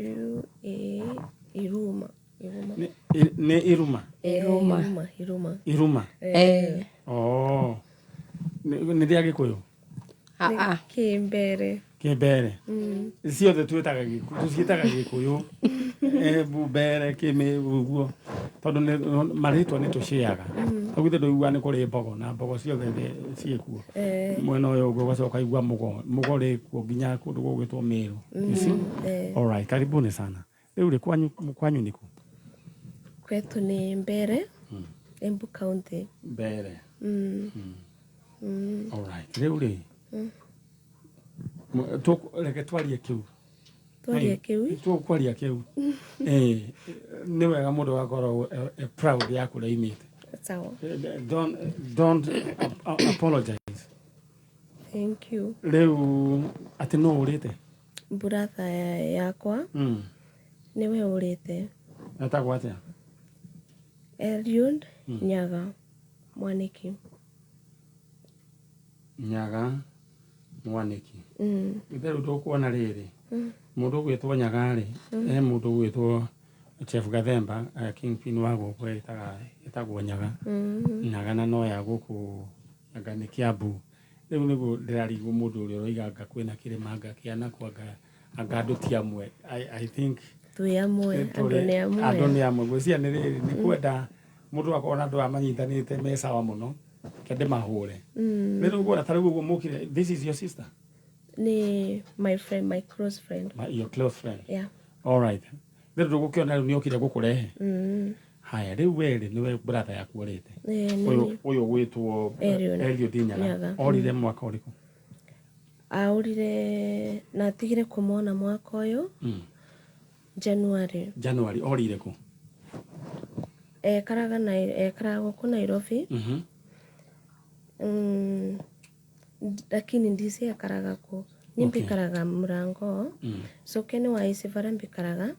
Iruma. Nĩ Iruma? Iruma. Iruma? Nĩ rĩa Gĩkũyũ? Kĩmbere. Kĩmbere. Ciothe tũciĩtaga Gĩkũyũ. Bumbere, Kĩmĩrũ ũguo. Tondũ marĩtwa nĩ tũciaga. Ũguo ndũiguaga nĩ kũrĩ mbogo na mbogo ciothe ciĩkuo. Mwena ũyũ ũngĩ ũgacoka igua mũgo. Mũgo rĩkuo nginya kũndũ gũgwĩtwo Mĩrũ. All right, karibuni sana. Rĩu rĩ kwanyu nĩ kũ? Kwetu nĩ Mbere, Embu County. Mbere. All right. Rĩu rĩ reke twarie kĩu. Twarie kĩu? Tũkwaria kĩu. Nĩ wega mũndũ agakorwo proud ya kũrĩa imĩte. Sawa. Don't apologize. Thank you. Rĩu atĩ no ũrĩte? Brother yakwa nĩwe ũrĩte. Etagwo atĩa? Eliud Nyaga Mwaniki. Nyaga Mwaniki. Rĩu tũkuona rĩrĩ mũndũ gwĩtwo Nyaga rĩ mũndũ gwĩtwo Chef Gathemba Kingpin wa gũkũ etagwo Nyaga. Nyaga na no ya gũkũ anga nĩ Kiambu. Rĩu nĩguo ndĩrarigwo mũndũ ũrĩa ũroiganga kwĩna kĩrĩma anga kĩanakwo anga andũ ti amwe. I think twĩ amwe, andũ nĩ amwe. Gwĩcia nĩ rĩrĩ nĩ kwenda mũndũ akona andũ amanyitanĩte me sawa mũno kende mahũre. Rĩu ũguo ta rĩu ũguo mũkire. This is your sister? Nĩ my friend, my close friend. Your close friend? Yeah. All right. Rĩu ndũgũkĩona rĩu nĩ okire gũkũrehe. Haya rĩu wĩrĩ nĩwe brother yaku ũrĩte. Ũyũ gwĩtwo Eliud Nyaga. Orire mwaka ũrĩkũ? Aurire na tigire kũmona mwaka ũyũ January. January. Orire kũ? Ekaraga gũkũ Nairobi. Lakini ndisi ekaraga kũ. Nimbikaraga Mũrango. So keni wa isi vara mbikaraga.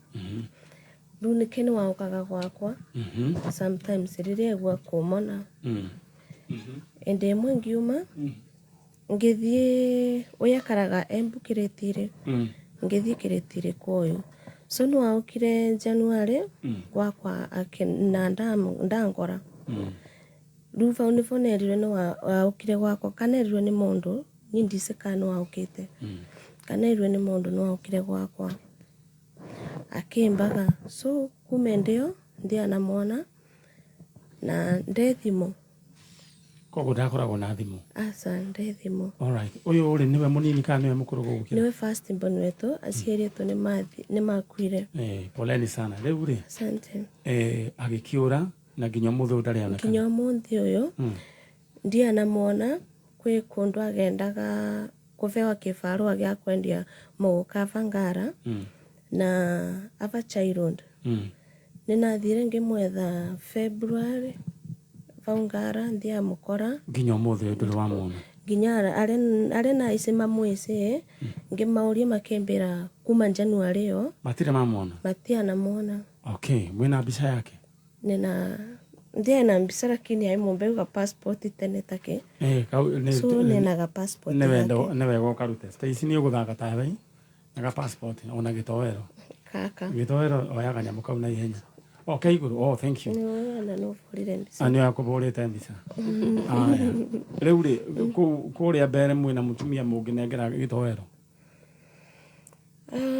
Rĩu nĩ keni waũkaga gwakwa. Sometimes rĩrĩa egua kũmona. Ende ĩmwe ngiuma ngĩthiĩ ũyũ akaraga Embu Kĩrĩtire. Ngĩthiĩ Kĩrĩtire kwa ũyũ. So nĩ waũkire January gwakwa na ndangora. Rĩu vau nĩ vonerirwe nĩ waũkire gwakwa. Kanerirwe nĩ mũndũ niĩ ndise kana nĩ waũkĩte. Kanerirwe nĩ mũndũ nĩ waũkire gwakwa. Akĩmbaga. So kume ndio ndianamwona na ndethimo. Koguo ndakoragwo na thimũ? Aca ndethimo. All right. Ũyũ ũrĩ nĩwe mũnini kana nĩwe mũkũrũ gũgũkĩra? Nĩwe first born wetũ. Aciarĩtwo nĩ makuire. Poleni sana. Rĩu rĩ asante. Agĩkĩũra na nginya mũthũ ndarĩ oneka? Nginya ũmũthĩ ũyũ ndianamwona. Kwĩ kũndũ agendaga kũvewa kĩbarũa gĩa kwendia mũgũka Ngara na ava Child. Nĩnathire ngĩmwetha February vau Ngara ndiamũkora. Nginya ũmũthĩ ndũrĩ wamwona? Nginya arĩ na ici mamwĩci ngĩmauria makĩmbĩra kuma January ĩyo matirĩ mamwona? Matianamwona. Okay, mwĩna mbica yake? Ndiye na mbica lakini aimumbeuga passport tene take. So nenaga passport yake. Nĩ wega ũkarute. Stacy nĩ ũgũthaka tawe naga passport ona gĩtowero. Kaka. Gĩtowero oyaga nyamũ kau na ihenya. Okay, igũrũ. Thank you. Na no bũrire mbica. Nĩ yakũbũrĩte mbica. Aya. Rĩu rĩ kũrĩa mbere mwĩna mũtumia mũngĩ nengera gĩtowero.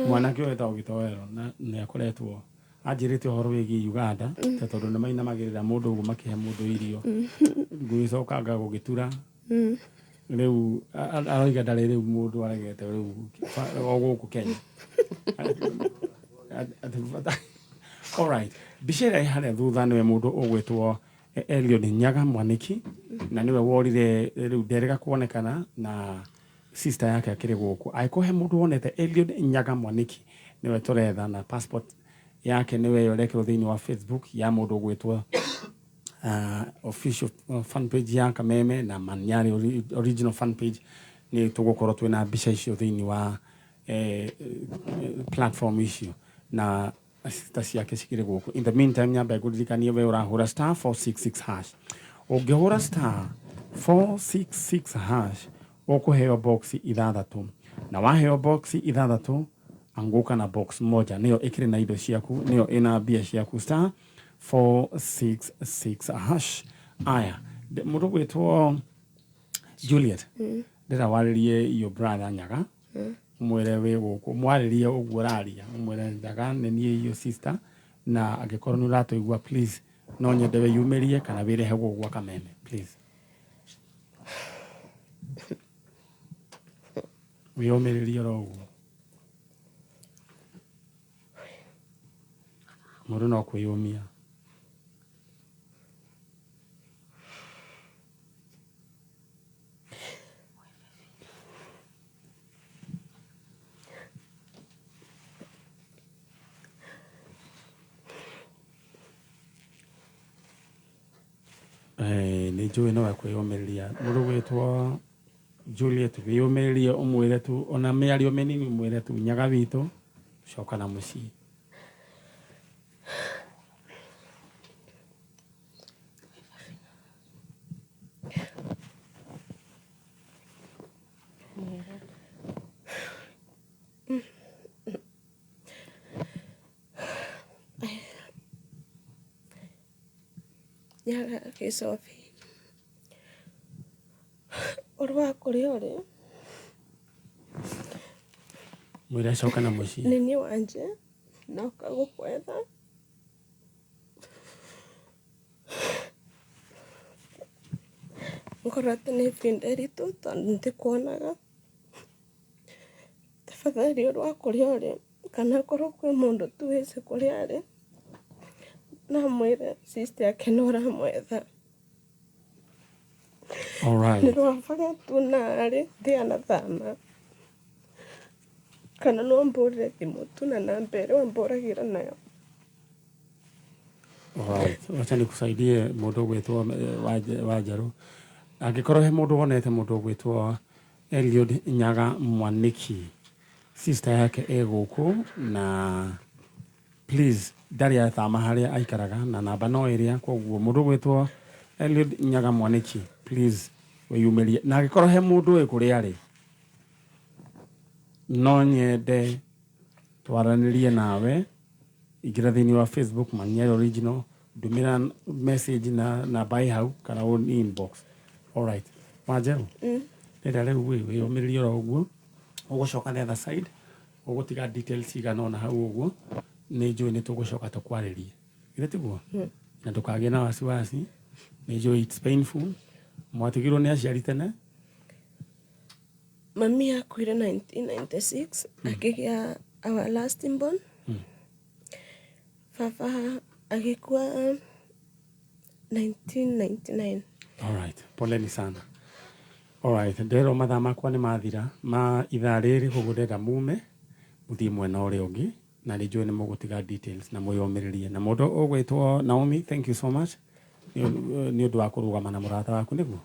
Mwanake ũyũ etagwo Gĩtowero na nĩ akoretwo anjĩrĩte ũhoro wĩgiĩ Uganda tondũ nĩ mainamagĩrĩra mũndũ ũguo makĩhe mũndũ irio. Ngũgĩcoka ngagũgĩtura Riu aroiga ndari riu mundu aregete riu oguku Kenya. Alright. Bishera hale thutha niwe mundu ugwitwo Eliud Nyaga Mwaniki na niwe worire riu nderega kuonekana na sister yake akiri guku aikohe mundu wonete Eliud Nyaga Mwaniki niwe turetha na passport yake niwe yorekero thiini wa Facebook ya mundu ugwitwo official fan page ya Kameme na Maniari original fan page ni tugukorwo twina mbica icio thiini wa platform icio na sister ciake cikiri guku. In the meantime nyamba iguririkanie we urahura star 466 hash ungihura star 466 hash ukuheo box ithathatu na waheo box ithathatu anguka na box moja niyo ikiri na indo ciaku niyo ina bia ciaku star 466 hash. Aya mundu gwitwo Juliet ndira waririe your brother Nyaga mwere we guku mwaririe uguo raria mwere ndaga nenie your sister na agikorwo ni uratoigua please no nyende we yumirie kana wire he gugwa Kameme please wiyumiririe ro uguo mundu no kwiyumia ni njui no kwiyumiriria mundu gwitwo Juliet wiyumiririe umwire tu ona miario menini umwire tu Nyaga witu coka na mucii Nyaga Gicobi urwa kuri uri mwire coka na mucii nini wanje noka gukwetha ngorwo ati ni ihinda ritu tondu ndikuonaga tafadhali urwa kuri uri kana korwo kwi mundu tu wici kuri ari na mwire sister yake noramwetha. Alright. Nirwambaga tu nari ndiana thama kana no mbure thimu tu na nambere wamburagira nayo. Alright. Wacha nikusaidie mundu gwitwo Wanjaru angikorwo he mundu wonete mundu gwitwo Eliud Nyaga Mwaniki sister yake eguku na please ndari ya thama haria aikaraga na namba no iria koguo mundu gwitwo Eliud Nyaga Mwaniki please wiyumirie na agikorwo he mundu ikuria ari no nyende twaranirie nawe igira thiini wa Facebook Maniari original dumira message na buy hau kana on inbox. Alright Wanjaru ndira riu wiyumiririe ro uguo ugucoka the other side ugutiga details igana ona hau uguo ni njui ni tugucoka tukwaririe ire tiguo na tukagie na wasiwasi ni njui it's painful mwatigirwo ni aciari tene mami akuire 1996 akigia our last born baba agikua 1999. Alright poleni sana. Alright ndero mathaa makwa ni mathira ma ithaa riri koguo ndenda mume muthie mwena uria ungi na ni njui ni mugutiga details na mwiyumiririe na mundu ugwitwo Naomi thank you so much ni undu wa kurugama na murata waku niguo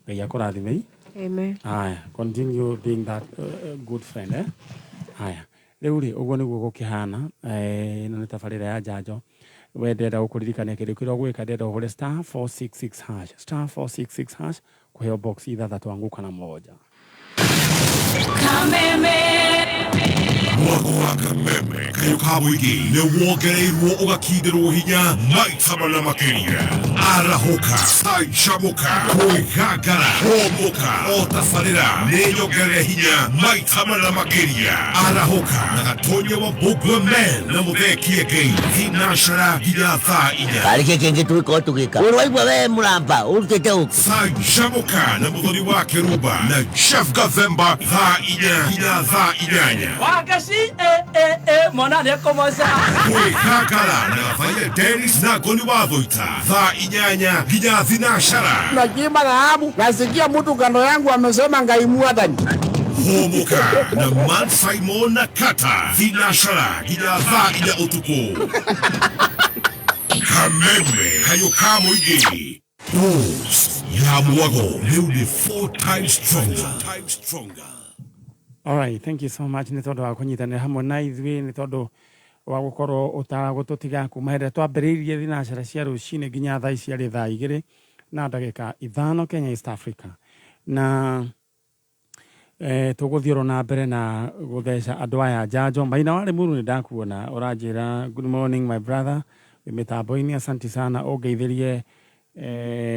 Ngai akurathimei. Amen. Aya continue being that good friend Aya riu ri uguo niguo gukihana ino ni tabarira ya njanjo wendenda gukuririkania kindu kiria gwika ndenda uhure star 466 hash kuheo box ithathatu anguka na moja Kameme wa Kameme kayo kamuigi ne wongereirwo ugakindĩrwo hinya maita mana makĩria arahoka aicamuka kwĩgangara homoka o tabarĩra nĩ nyongerere hinya maita mana makĩria arahoka na gatonye wa Buglemen na mũthekie Ngai thinacara nginya thaa inya karĩkĩ kĩngĩ twĩka tũgĩka ũrwaigua we mũramba ũrutĩte ũkũ aicamuka na mũthoni wa Kĩrumba na Chef Gathemba thaa inya nginya thaa inyanya Wagashi mwana nĩekũmoca kwĩgangara na gabaire Dennis na Ngoni wa Thũita thaa inyanya nginya thinacara nakiimba dhahabu nasikia mtu kando yangu amesema Ngai Mwathani homoka na Man Simon na Kata thinacara nginya thaa inya ũtukũ Kameme kayo kamuigi Bulls ya mwago rĩu nĩ 4 times stronger. All right, thank you so much nĩ tondũ wa kũnyitanĩra hamwe na ithuĩ nĩ tondũ wa gũkorwo ũtagũtũtiga kuma hĩndĩ twambĩrĩirie thinacara cia rũcinĩ nginya thaa ici arĩ thaa 2 na ndagĩka 5 Kenya East Africa na tũgũthiĩ na mbere na gũtheca andũ aya njanjo. Maina wa Limuru nĩ ndakuona ũranjĩra good morning my brother wĩ mĩtambo-inĩ, asanti sana ũngeithĩrie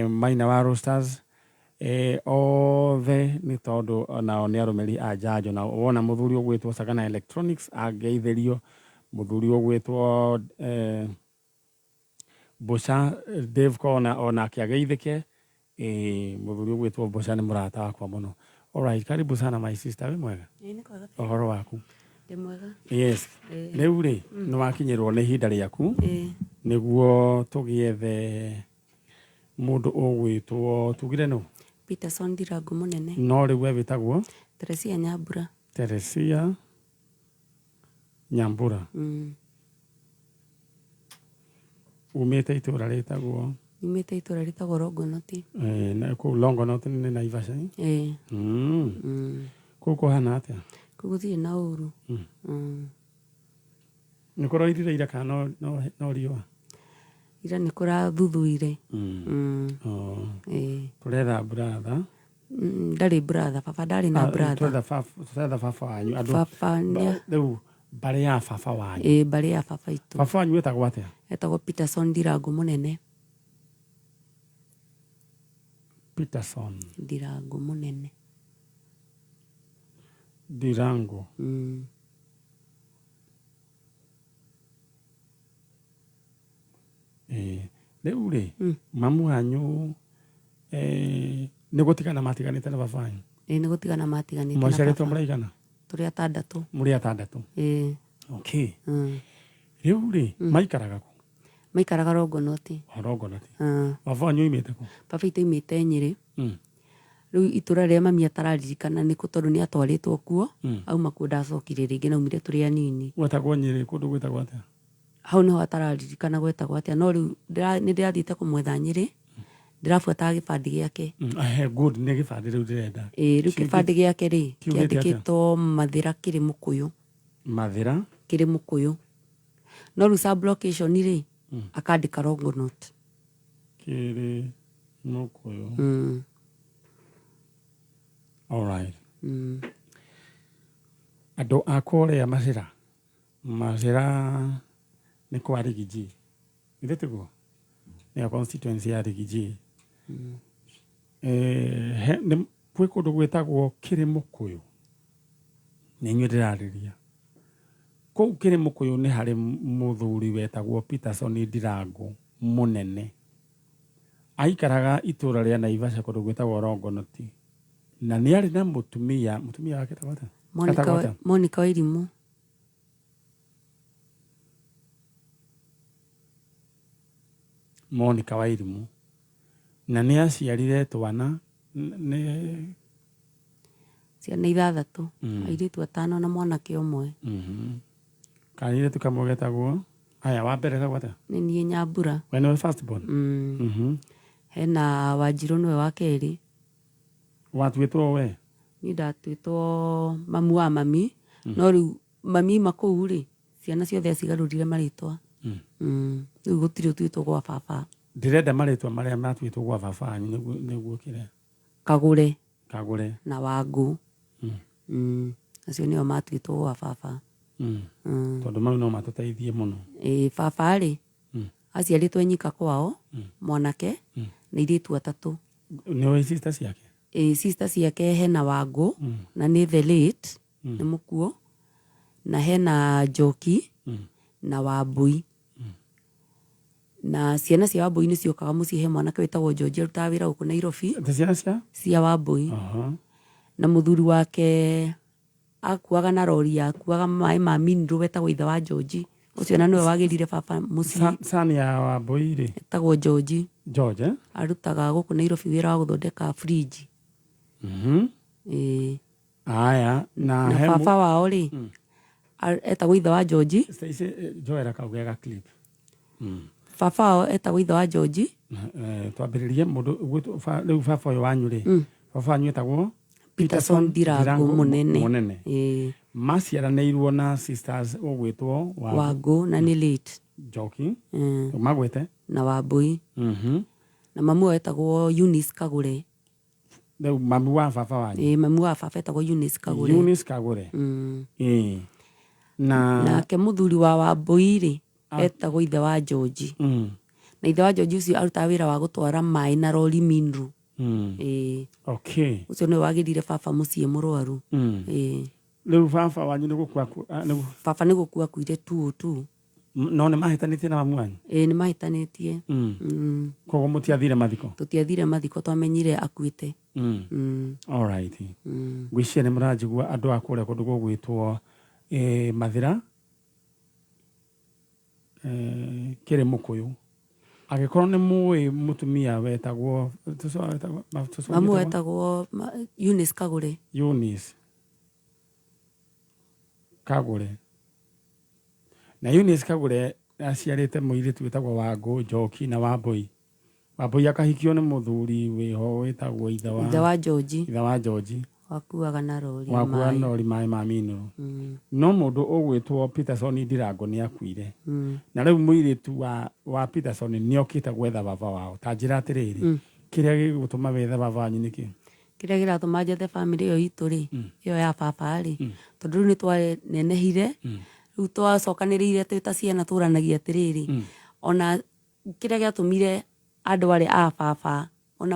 Maina wa Roosters othe nĩ tondũ onao nĩ arũmĩrĩri a njanjo, na wona mũthuri ũgwĩtwo Sagana Electronics angeithĩrio, mũthuri ũgwĩtwo Bosha Dave Kona onake ageithĩke, mũthuri ũgwĩtwo Bosha nĩ mũrata wakwa mũno. Alright, karibu sana my sister, wĩ mwega? Nĩ kwega. Ũhoro waku? Ndĩ mwega. Yes. Rĩu rĩ nĩ wakinyĩrwo nĩ ihinda rĩaku nĩguo tũgĩethe mũndũ ũgwĩtwo tugire nũ? Peterson Ndirango Mũnene. No rĩu we wĩtagwo? Teresia Nyambura. Teresia Nyambura. Umĩte itũra rĩtagwo? Umĩte itũra rĩtagwo Longonot. Na kũu Longonot nĩ Naivasha? Kũu kũhana atĩa? Kũu gũtirĩ na ũru. Nĩ kũroirire ira kana no riũa? Ira nĩ kũrathuthuire. Tũretha brother. Ndarĩ brother, baba ndarĩ na brother. Tũretha baba wanyu. Baba rĩu mbarĩ ya baba wanyu. Mbarĩ ya baba itũ. Baba wanyu wĩtagwo atĩa? Etagwo Peterson Ndirango Mũnene. Peterson Ndirango Mũnene. Ndirango. Rĩu rĩ mamu wanyu nĩ gũtigana matiganĩte na baba wanyu? Nĩ gũtigana matiganĩte na baba. Mũciarĩtwo mũraigana? Tũrĩ atandatũ. Mũrĩ atandatũ? Okay. Rĩu rĩ maikaraga kũ? Maikaraga Longonot. Longonot. Baba wanyu oimĩte kũ? Baba itũ oimĩte Nyĩrĩ. Rĩu itũra rĩa mami atararirikana nĩ tondũ nĩ atwarĩtwo kuo, auma kuo ndacokire rĩngĩ na umire tũrĩ anini. Gwetagwo Nyĩrĩ, kũndũ gwetagwo atĩa? Hau nĩho atararirikana gwetagwo atĩa, no rĩu nĩ ndĩrathiĩte kũmwetha Nyĩrĩ, ndĩrabuataga gĩbandĩ gĩake. Good, nĩ gĩbandĩ rĩu ndĩrenda. Rĩu gĩbandĩ gĩake rĩ kĩandĩkĩtwo Mathĩra kĩrĩ Mũkũyũ. Mathĩra kĩrĩ Mũkũyũ. No rĩu sub location rĩ akandĩka Longonot. Kĩrĩ Mũkũyũ. All right. Andũ a kũrĩa Macĩra nĩ kwa Rigiji. Ithĩ tiguo? Nĩ constituency ya Rigiji. Gwĩ kũndũ gwĩtagwo kĩrĩ Mũkũyũ. Nĩ inyuĩ ndĩrarĩria. Kũu kĩrĩ Mũkũyũ nĩ harĩ mũthuri wetagwo Peterson Ndirango Mũnene. Aikaraga itũra rĩa Naivasha kũndũ gwĩtagwo Longonot. Na nĩ arĩ na mũtumia wake etagwo atĩa? Monica Wairimũ. Monica Wairimũ. Na nĩ aciarire twana ciana 6, airĩtu 5 na mwanake ũmwe. Kairĩtu kamwe getagwo aya wa mbere etagwo atĩa? Nĩ niĩ Nyambura. We nĩwe first born? Hena Wanjirũ nĩwe wa kerĩ. Watuĩtwo we? Niĩ ndatuĩtwo mamu wa mami, no rĩu mami makũu rĩ ciana ciothe acigarũrire marĩtwa. Rĩu gũtirĩ ũtuĩtwo gwa baba. Ndĩrenda marĩtwa marĩa matuĩtwo gwa baba wanyu nĩguo kĩrĩa? Kagũre na Wangũ. Acio nĩo matuĩtwo gwa baba. tondu mau no matuteithie muno baba rĩ aciarĩtwo nyika kwao mwanake na airĩtu atatũ. Nĩ sister ciake? Sister ciake hena Wangũ na nĩ the late nĩ mũkuo, na hena Njoki na Wambui. Na ciana cia Wambui nĩ ciokaga mũciĩ he mwanake wĩtagwo George arutaga wĩra gũkũ Nairobi. Ciana cia Wambui. Na mũthuri wake akuaga na rori akuaga maĩ ma mineral wetagwo ithe wa George. Ucio na niwe wagĩrire baba mũciĩ. Sani ya Wambui rĩ? Etagwo George. George? Arutaga gũkũ Nairobi wĩra wa gũthondeka fridge. Aya. Na baba wao rĩ etagwo ithe wa George. Joera kaugega clip. Baba wao etagwo ithe wa George. Twambĩrĩrie mũndũ rĩu baba ũyũ wanyu rĩ? Baba wanyu etagwo Peterson Ndirango Mũnene. Maciaranĩirwo na sisters ũgwĩtwo Wangũ na nĩ late. Njoki. Magwĩte? Na Wambui. Na mamu etagwo Eunice Kagũre. Rĩu mamu wa baba wanyu? Mamu wa baba etagwo Eunice Kagũre. Eunice Kagũre. Nake mũthuri wa Wambui rĩ etagwo ithe wa George. Na ithe wa George ũcio arutaga wĩra wa gũtwara maĩ na rori mineral. Ucio nĩwe wagĩrire baba mũciĩ mũrwaru. Rĩu baba wanyu nĩ gũkua? Baba nĩ gũkua akuire 202. No nĩ mahĩtanĩtie na mamu wanyu? Nĩ mahĩtanĩtie. Koguo mũtiathire mathiko? Tũtiathire mathiko, twamenyire akuĩte. Alright. Ngwĩciria nĩ mũranjigua andũ a kũrĩa kũndũ gũgwĩtwo Mathira kĩrĩ Mũkũyũ. Agĩkorwo nĩ mũĩ mũtumia wetagwo mamu wetagwo Eunice Kagũre. Eunice Kagũre. Na Eunice Kagũre aciarĩte mũirĩtu wĩtagwo Wangũ, Njoki na Wambui. Wambui akahikio nĩ mũthuri wĩho wĩtagwo ithe wa George. Ithe wa George. Wakuaga na rori maĩ ma mineral. No mũndũ ũgwĩtwo Peterson Ndirango nĩ akuire. Na rĩu mũirĩtu wa Peterson nĩ okĩte gwetha baba wao. Ta njĩra atĩrĩrĩ, kĩrĩa gĩgũtũma wethe baba wanyu nĩkĩ? Kĩrĩa gĩratũma njethe bamĩrĩ ĩyo itũ rĩ, ĩyo ya baba rĩ, tondũ rĩu nĩ twanenehire, rĩu twacokanĩrĩire twĩ ta ciana tũranagia atĩrĩrĩ, ona kĩrĩa gĩatũmire andũ arĩa a baba ona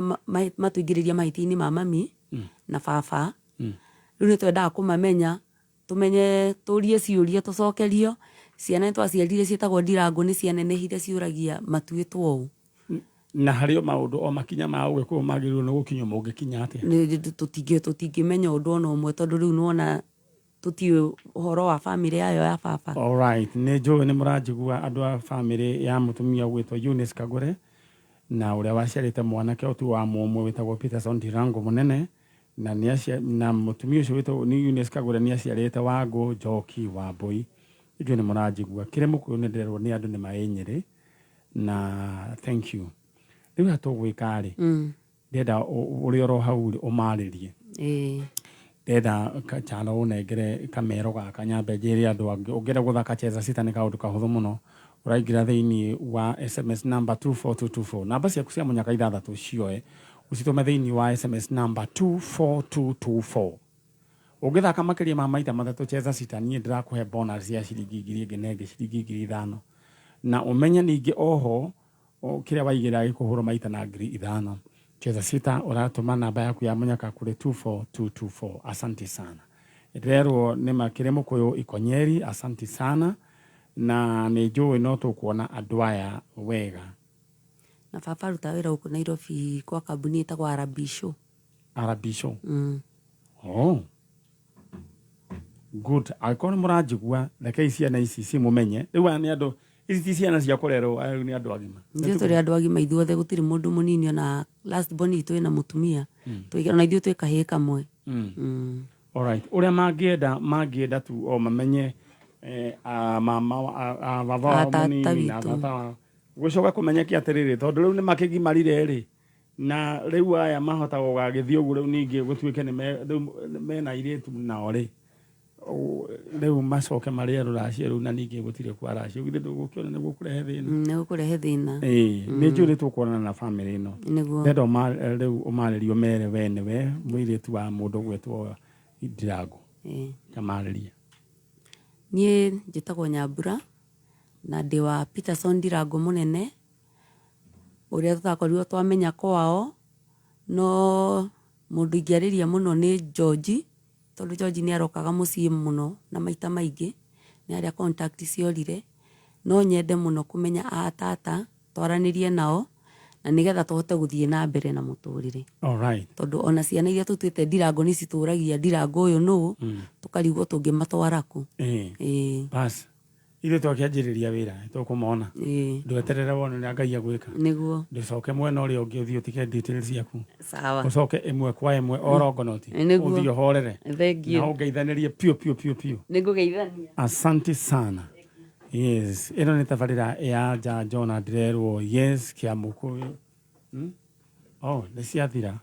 matũingĩrĩria mahĩtia-inĩ ma mami na baba, rĩu nĩ twendaga kũmamenya, tũmenye, tũrie ciũria tũcokerio. Ciana twaciarire ciĩtagwo Ndirango nĩ cianenehire ciũragia matuĩtwo ũũ. Na harĩ maũndũ o makinya ma ũgĩkũyũ magĩrĩirwo nĩ gũkinywo mũngĩkinya atĩa? Tũtingĩmenya ũndũ ona ũmwe tondũ rĩu nĩwona tũtiũĩ ũhoro wa bamĩrĩ yayo ya baba. Alright, nĩ njũĩ nĩ mũranjigua andũ a bamĩrĩ ya mũtumia ũgwĩtwo Eunice Kagũre na ũrĩa waciarĩte mwanake ũtu wa mũmwe wĩtagwo Peterson Ndirango Mũnene, na mũtumia ũcio wĩtagwo nĩ Eunice Kagũre nĩ aciarĩte Wangũ, Njoki, Wambui. Njũĩ nĩ mũranjigua. Kĩrĩ Mũkũyũ nĩ ndĩrerwo nĩ andũ nĩ maĩnyĩrĩ na thank you. Rĩu hatũgwĩka rĩ, ndenda ũrĩa oro hau ũmarĩrie. Ndenda Chalo ũnengere kamero gaka nyambe njĩre andũ angĩ ũngĩenda gũthaka cheza sita nĩ kaũndũ kahũthũ mũno. Ũraingĩra thĩinĩ wa SMS number 24224. Namba ciaku cia mũnyaka 6 cioe ũcitũme thĩinĩ wa SMS number 24224. Ũngĩthaka makĩria ma maita matatũ cheza sita niĩ ndĩrakũhe bonus ya ciringi 2,000 nenge ciringi 5,000. Na ũmenye ningĩ oho kĩrĩa waigĩra gĩkũhũrwo maita na 5,000. Cheza sita ũratũma namba yaku ya mũnyaka kũrĩ 24224. Asante sana. Ndĩrerwo nĩ makĩrĩ Mũkũyũ Ikonyeri. Asante sana. Na nĩ njũĩ no tũkuona andũ aya wega. Na baba aruta wĩra gũkũ Nairobi kwa kambuni ĩtagwo Arabisho. Arabisho? Oh. Good. Angĩkorwo nĩ mũranjigua rekei ciana ici cimumenye. Rĩu aya nĩ andũ, ici ti ciana cia kũrerwo, aya nĩ andũ agima. Ithuĩ tũrĩ andũ agima ithuothe, gũtirĩ mũndũ mũnini, ona last born itũ ĩna mũtumia. Ona ithuĩ twĩ kahĩĩ kamwe. Alright. Ũrĩa mangĩenda tu o mamenye baba wa mũnini na tata wa gũcoka kũmenyeki atĩrĩrĩ, tondũ rĩu nĩ makĩgimarire rĩ, na rĩu aya mahota gũgagĩthiĩ ũguo, rĩu ningĩ gũtuĩke nĩ mena airĩtu nao rĩ, rĩu macoke marĩa rũracio rĩu na ningĩ gũtirĩ kwa racio, githĩ ndũgũkĩona nĩ gũkũrehe thĩna? Nĩ gũkũrehe thĩna. Nĩ njũĩ nĩ tũkuonana na bamĩrĩ ĩno. Ndenda rĩu ũmarĩrio mere we nĩwe mũirĩtu wa mũndũ ũgwĩtwo Ndirango. Kamarĩria. Nie njĩtagwo Nyambura na ndĩ wa Peterson Ndirango mũnene ũrĩa tũtakorirwo twamenya kwao no mũndũ ingĩarĩria mũno nĩ George tondũ George nĩ arokaga mũciĩ mũno na maita maingĩ nĩ arĩa contact ciorire no nyende mũno kũmenya tata twaranĩrie nao na nĩgetha tũhote gũthiĩ na mbere na mũtũrĩre. Alright. Tondũ ona ciana iria tũtuĩte Ndirango nĩ citũragia Ndirango ũyũ nũũ tũkarigwo tũngĩmatwara kũ. Bas. Ithe twakĩanjĩrĩria wĩra tũkũmona. Ndweterere wone nĩ Ngai agwĩka. Nĩguo. Ndũcoke mwena ũrĩa ũngĩ ũthiĩ ũtike details ciaku. Sawa. Ũcoke ĩmwe kwa ĩmwe orongonoti. Ũthiĩ horere. Thengiũ. Na ũngeithanĩrie piũ. Nĩngũgeithania. Asante sana. Yes, ino nĩ tabarĩra ya njanjo na ndĩrerwo yes kĩa mũkũyũ. Oh, nĩ ciathira.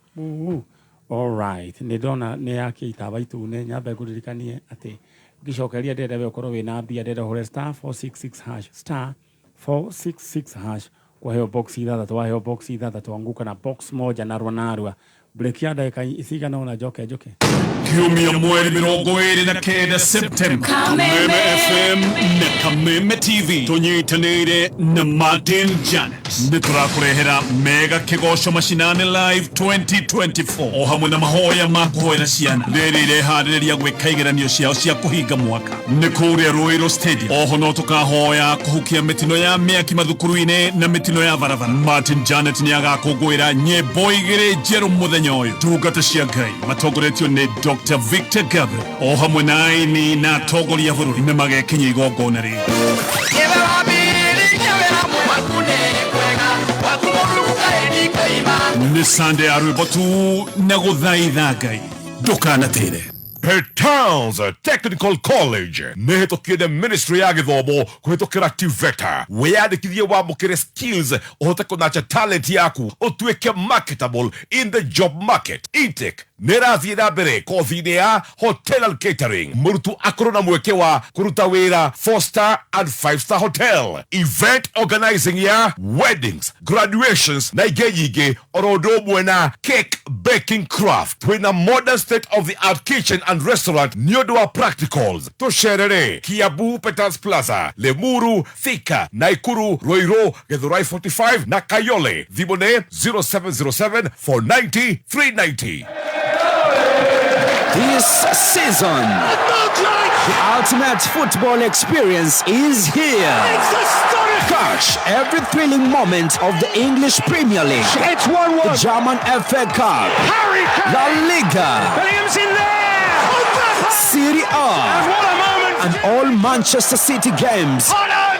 All right. Nĩ ndona nĩ yakia itaba itune nyambe ngũririkanie atĩ ngicokeria ndĩrenda we ũkorwo wĩna mbia ndĩrenda ũhũre *466# kwaheo box ithathatũ waheo box ithathatũ anguka na box moja narua break ya ndagĩka icigana ona njoke Kiumia mweri 29 September Kameme FM na Kameme TV tunyitanĩire na Martin Janet nĩtũrakũrehera mega kĩgoco mashinani live 2024 o hamwe na mahoya ma kũhoera ciana rĩrĩ ireharĩrĩria gwĩka igeranio ciao cia kũhinga mwaka nĩ kũrĩa Ruiru Stadium oho no tũkahoya kũhukia mĩtino ya mĩaki mathukuru-inĩ na mĩtino ya barabara. Martin Janet nĩ agakũngũĩra nyĩmbo igĩrĩ njerũ mũthenya ũyũ tungata cia Ngai matongoretio nĩ Dr. Victor Gabriel o hamwe na aini na atongoria a bũrũri nĩ magekinyia igongona rĩu. Nĩ Sunday ya rwĩmbo tu na gũthaitha Ngai ndũkanatĩre. Petals Technical College nĩhĩtũkie the Ministry ya Gĩthomo kũhĩtũkĩra TVETA wĩyandĩkithie wamũkĩre skills ũhote kũnacha talent yaku ũtuĩke marketable in the job market. Intake nĩrathiĩ na mbere kothi-inĩ ya Hotel and Catering. Mũrutwo akorwo na mweke wa kũruta wĩra 4-star and 5-star hotel. Event organizing ya weddings, graduations na ingĩ nyingĩ oro ũndũ ũmwe na cake baking craft. Twĩna modern state of the art kitchen and restaurant nĩ ũndũ wa practicals. Tũcerere Kiambu Petals Plaza, Lemuru, Thika, Naikuru, Ruiru, Githurai 45 na Kayole. Thimũ nĩ 0707 490 390. This season, the ultimate football experience is here. Catch every thrilling moment of the English Premier League, it's 1-1. The German FA Cup, La Liga, Williams in there, Serie A, and all Manchester City games.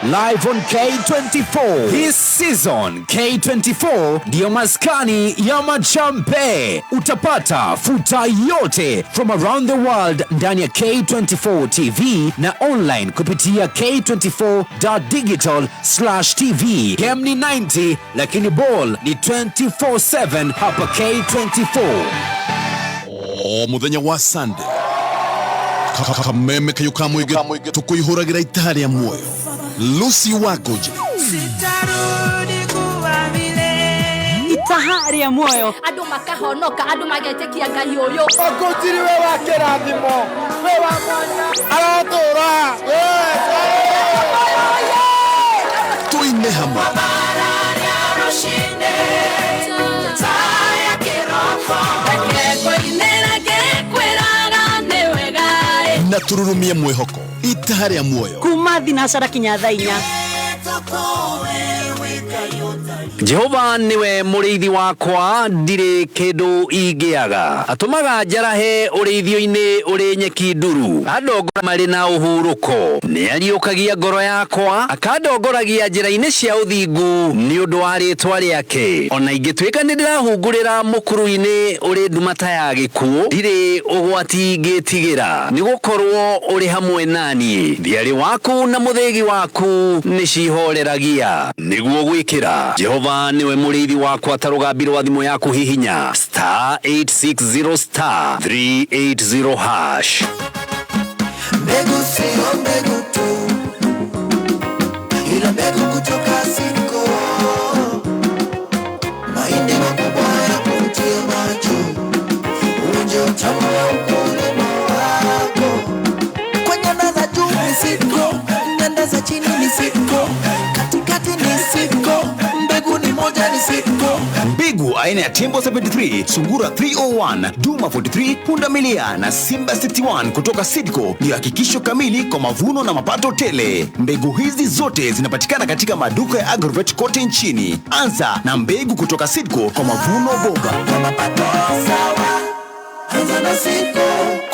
Live on K24. This season, K24 ndio maskani ya machampe. Utapata futa yote from around the world ndani ya K24 TV na online kupitia k24.digital/tv. Game ni 90 lakini ball ni 24/7 hapa K24. O muthenya wa Sunday Kameme kayuka mwige tukũihũragĩra itari ya muoyo. Lucy Wagoje sitarudi kuwa vile itahari ya moyo andu makahonoka andu magetekia Ngai uyu ogotiri we wa kirathimo we wa mwanya aratura tuine hamwe na tururumie mwĩhoko itahari ya muoyo kuma thinacara kinya thaa 4. Jehova niwe mũrĩithi wakwa ndirĩ kĩndũ ingĩaga. Atũmaga njarahe ũrĩithio-inĩ ũrĩ nyeki nduru, andongora marĩ na ũhurũko. Nĩ ariũkagia ngoro yakwa, akandongoragia njĩra-inĩ cia ũthingu nĩ ũndũ wa rĩĩtwa rĩake. Ona ingĩtuĩka nĩ ndĩrahungũrĩra mũkuru-inĩ ũrĩ ndumata ya gĩkuũ, ndirĩ ũgwati ngĩtigĩra nĩ gũkorwo ũrĩ hamwe naniĩ. Thiarĩ waku na mũthĩgi waku nĩ cihoreragia nĩguo gwĩkĩra. Jehova niwe mũrĩithi wakwa, ta rũgambi rwa thimũ yaku hihinya *860*380#. Mbegu sio mbegu tu, ila mbegu kutoka Siko. Mahindi makubwa ya kutia macho, uonje utamu wa ukulima wako. Kwenye meza juu chini ni Sidco, katikati ni Sidco, mbegu ni moja ni Sidco. Mbegu aina ya Tembo 73, Sungura 301, Duma 43, Pundamilia na Simba 61 kutoka Sidco ndio hakikisho kamili kwa mavuno na mapato tele. Mbegu hizi zote zinapatikana katika maduka ya Agrovet kote nchini. Anza na mbegu kutoka Sidco kwa mavuno bora.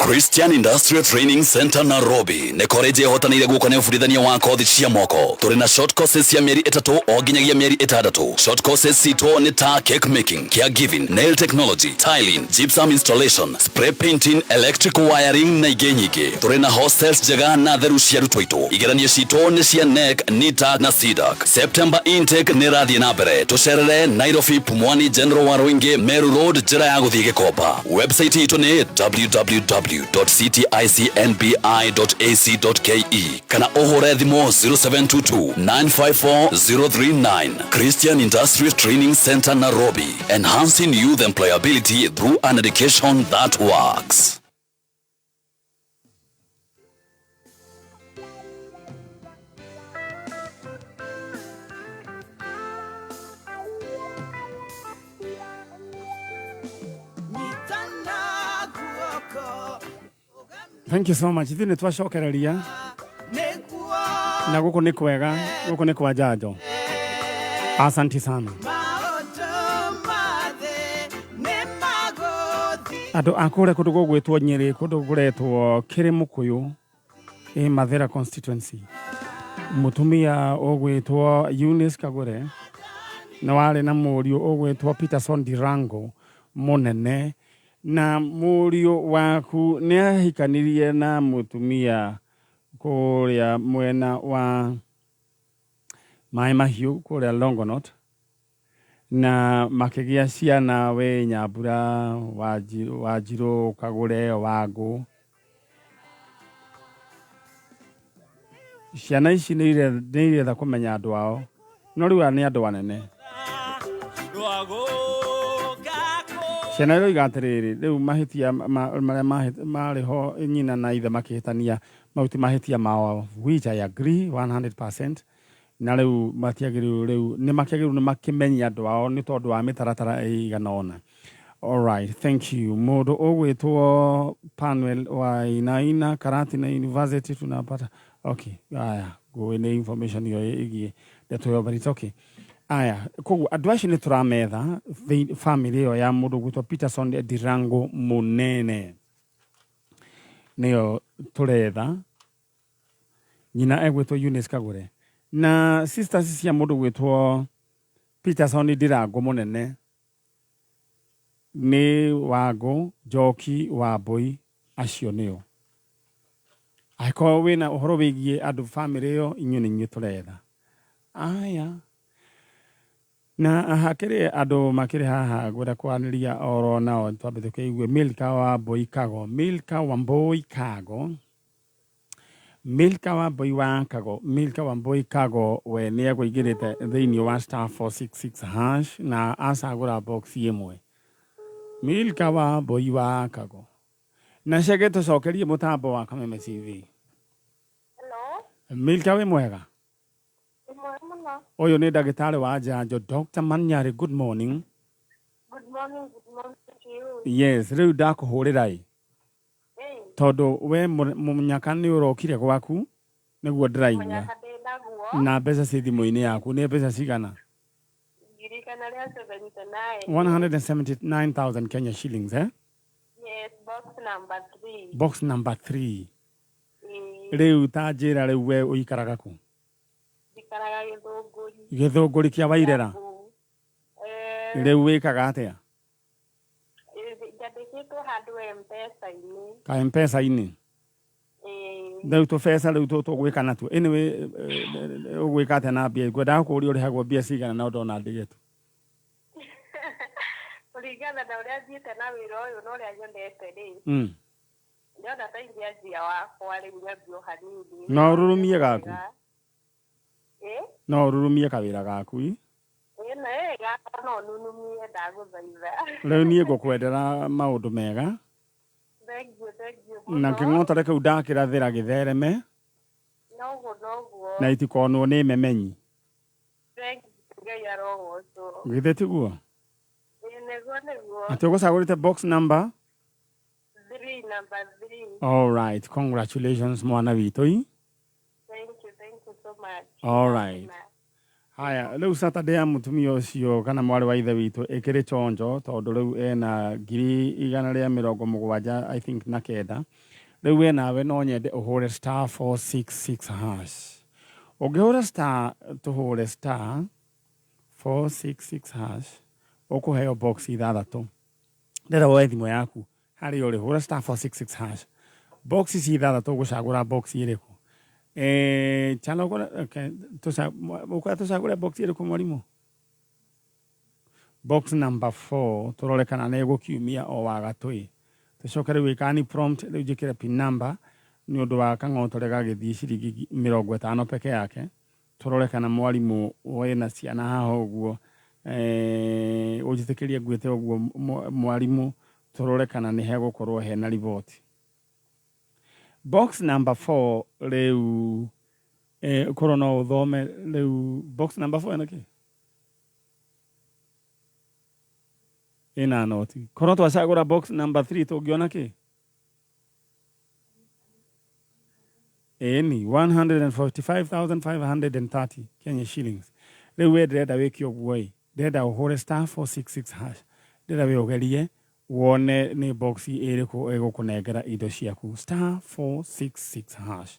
Christian Industrial Training Center Nairobi nekoreje hotanire gukone burithania wa kothi cia moko turi na short courses ya mieri 3 o ginyagia mieri 6. Short courses cito ni ta cake making, caregiving, nail technology, tiling, gypsum installation, spray painting, electrical wiring na igenyige. Turi na hostels jaga na theru cia rutwaito igeranio cito ni cia NEC, NITA na SIDAC. September intake ni rathie na mbere tucerere Nairobi Pumwani General Waruinge Meru Road jira ya guthie Gikoba. Website ito ni www.cticnbi.ac.ke kana ohore thimo 0722 954 039. Christian Industrial Training Center Nairobi, enhancing youth employability through an education that works. Thank you so much. Ithu nĩ twacokereria na gũkũ nĩ kwega, gũkũ nĩ kwa Njanjo. Asante sana. Andũ a kũrĩa kũndũ gũgwĩtwo Nyĩrĩ, kũndũ kũretwo Kĩrĩmũkũyũ, Mathera constituency. Mũtumia ũgwĩtwo Eunice Kagũre na warĩ na mũriũ ũgwĩtwo Peterson Ndirango mũnene. Na mũriũ waku nĩahikanirie na mũtumia kũrĩa mwena wa Mai Mahiũ kũrĩa Longonot na makĩgĩa ciana we Nyambura Wanjirũ Kagũre Wangũ. Ciana ici nĩ iretha kũmenya andũ ao no rĩu nĩ andũ anene. Ciana iroiga atĩrĩrĩ rĩu mahĩtia marĩa marĩ ho nyina na ithe makĩhĩtania mahuti mahĩtia mao, which I agree 100%. Na rĩu matiagĩrĩirwo nĩ makĩmenya andũ ao nĩ tondũ wa mĩtaratara ĩigana ũna. All right, thank you. Mũndũ ũgwĩtwo Panuel Wainaina Karatina University tunapata. Okay, haya, go in information hiyo ĩgiĩ ndeto but it's okay. Aya, koguo andũ acio nĩ tũrametha family ĩyo ya mũndũ gwĩtwo Peterson Ndirango mũnene nĩyo tũretha. Nyina egwĩtwo Eunice Kagũre na sisters cia mũndũ gwĩtwo Peterson Ndirango mũnene nĩ Wangũ, Njoki, Wambui, acio nĩo. Akorwo wĩna ũhoro wĩgiĩ andũ family ĩyo inyuĩ nĩ inyuĩ tũretha. Aya. Na hakĩrĩ andũ makĩrĩ haha gwenda kwanĩria oro nao twambe tũkĩigue Milka Wambui Kago. Milka Wambui Kago. Milka Wambui wa Kago. Milka Wambui Kago we nĩ egũingĩrĩte thĩinĩ wa *466# na acagũra box ĩmwe. Milka Wambui wa Kago. Na cege tũcokerie mũtambo wa Kameme TV. Hello. Milka wĩ mwega? Oyo ni ndagĩtarĩ wa Njanjo, Dr. Manyari. Good morning. Good morning to you. Yes, rĩu ndakũhũrĩra ĩ. Tondũ we mũnyaka nĩ ũrokire gwaku nĩguo ndĩraigua. Na mbeca ci thimũ-inĩ yaku nĩ mbeca cigana? 179,000 Kenya shillings, eh? Yes, box number 3. Box number 3. Rĩu ta njĩra rĩu we ũikaraga ku? Gĩthũngũri kĩa Wairera. Rĩu wĩkaga atĩa? Njandĩkĩtwo handũ M-Pesa-inĩ. Ka M-Pesa-inĩ? Rĩu tũbeca rĩu tũgwĩka natuo. Anyway, ũgwĩka atĩa na mbia? Ngwendaga kũũria ũrĩhagwo mbia cigana na ndona ndĩgĩtu. Kũringana na ũrĩa thiĩte na wĩra ũyũ na ũrĩa nyonete rĩ. Ndĩrona ta ingĩanjia wakwa rĩu nyambie o hanini. No ũrũrũmie gaku? No ũrũrũmie kawĩra gaku i? No nunumie ndagũthaitha. Rĩu niĩ ngũkwendera maũndũ mega. Thank you. Na kĩng'otore kĩu ndakĩrathĩra gĩthereme. Noguo. na itikonwo nĩ memenyi Thank you, Ngai arogocwo. githĩ tiguo Nĩguo. atĩ ũgũcagũrĩte box number 3, number 3. all right congratulations mwana witũ Thank you so much. all right haya rĩu Saturday ya mũtumia ũcio kana mwarĩ wa ithe witũ ĩkĩrĩ chonjo tondũ rĩu ena 170 I think na kenda rĩu enawe no nyende ũhũre star 466 hash ũngĩhũra star tũhũre star 466 hash ũkũheo box ithathatũ ndĩra woe thimũ yaku harĩ ũrĩ hũra star 466 hash box ici ithathatũ ũgũcagũra box ĩrĩkũ chana tũcagũre box ĩrĩkũ mwarimũ box number 4 tũrore kana nĩ gũkiumia o wa gatũĩ tũcoke rĩu ĩkani prompt rĩu njĩkĩre pin number nĩ ũndũ wa kang'otore gagĩthiĩ ciringi 50 peke yake tũrore kana mwarimũ wĩna ciana haha ũguo ũnjĩtĩkĩrie ngwĩte ũguo mwarimũ tũrore kana nĩ hegũkorwo hena riboti box number 4 rĩu korwo no ũthome rĩu box number 4 ĩna kĩ ĩna noti korwo twacagũra box number 3 tũngĩona kĩ ĩni 145,530 Kenya shillings rĩu we ndĩrenda wĩke ũguo ndĩrenda ũhũre star 466 hash ndĩrenda wĩ ũgerie wone nĩ box ĩrĩkũ ĩgũkũnengera indo ciaku star 466 hash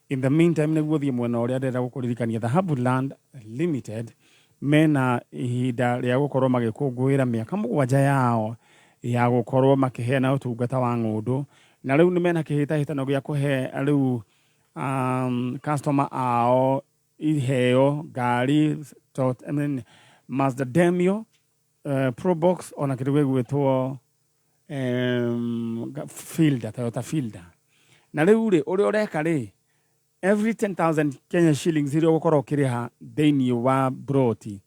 in the meantime nĩguo thiĩ mwena ũrĩa ndĩrenda gũkũririkania Dhahabu Land Limited mena ihinda rĩa gũkorwo magĩkũngũĩra mĩaka 7 yao ya gũkorwo makĩheana ũtungata wa ng'ũndũ na rĩu nĩ mena kĩhĩtahĩtano gĩa kũhe rĩu customer ao iheo ngari Mazda Demio Probox ona kĩndũ gĩgwĩtwo Fielder, Toyota Fielder. Na rĩu rĩ ũrĩa ũreka rĩ every 10,000 Kenya shillings iria ũgũkorwo ũkĩrĩha thĩinĩ wa broti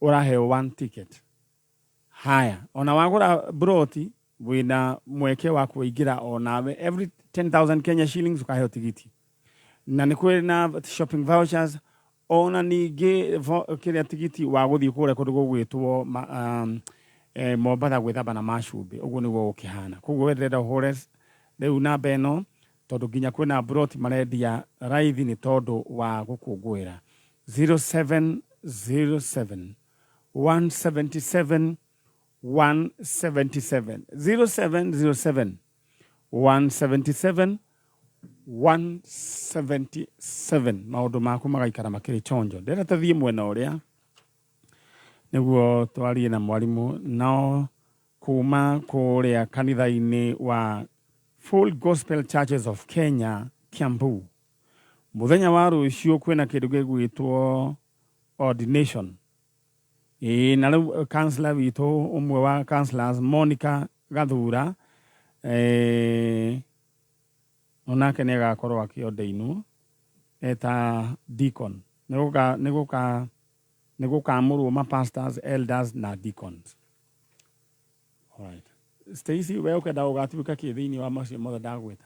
ũraheo 1 ticket. Haya, ona wagũra broti wĩna mweke wa kũingĩra onawe every 10,000 Kenya shillings ũkaheo tigiti. Na nĩ kũrĩ na shopping vouchers ona ningĩ kĩrĩa tigiti wa gũthiĩ kũrĩa kũndũ gũgwĩtwo Mombatha gwĩthamba na macumbi ũguo nĩguo gũkĩhana koguo we ndĩrenda ũhũre rĩu namba ĩno tondũ nginya kwĩna broti marendia raithi nĩ tondũ wa gũkũngũĩra 0707 177 177 0707 177 177 maũndũ maku magaikara makĩrĩ chonjo ndĩrenda tũthiĩ mwena ũrĩa nĩguo twarie na mwarimũ no kuma kũrĩa kanitha-inĩ wa Full Gospel Churches of Kenya Kiambu mũthenya wa rũciũ kwĩna kĩndũ gĩgwĩtwo ordination na rĩu counselor witũ ũmwe wa counselors Monica Gathura onake nĩ agakorwo akĩordainwo eta deacon nĩ gũkamũrwo ma pastors, elders na deacons. Alright. Stacy, we ũkenda ũgatuĩka kĩ thĩinĩ wa macio mothe ndagwĩta?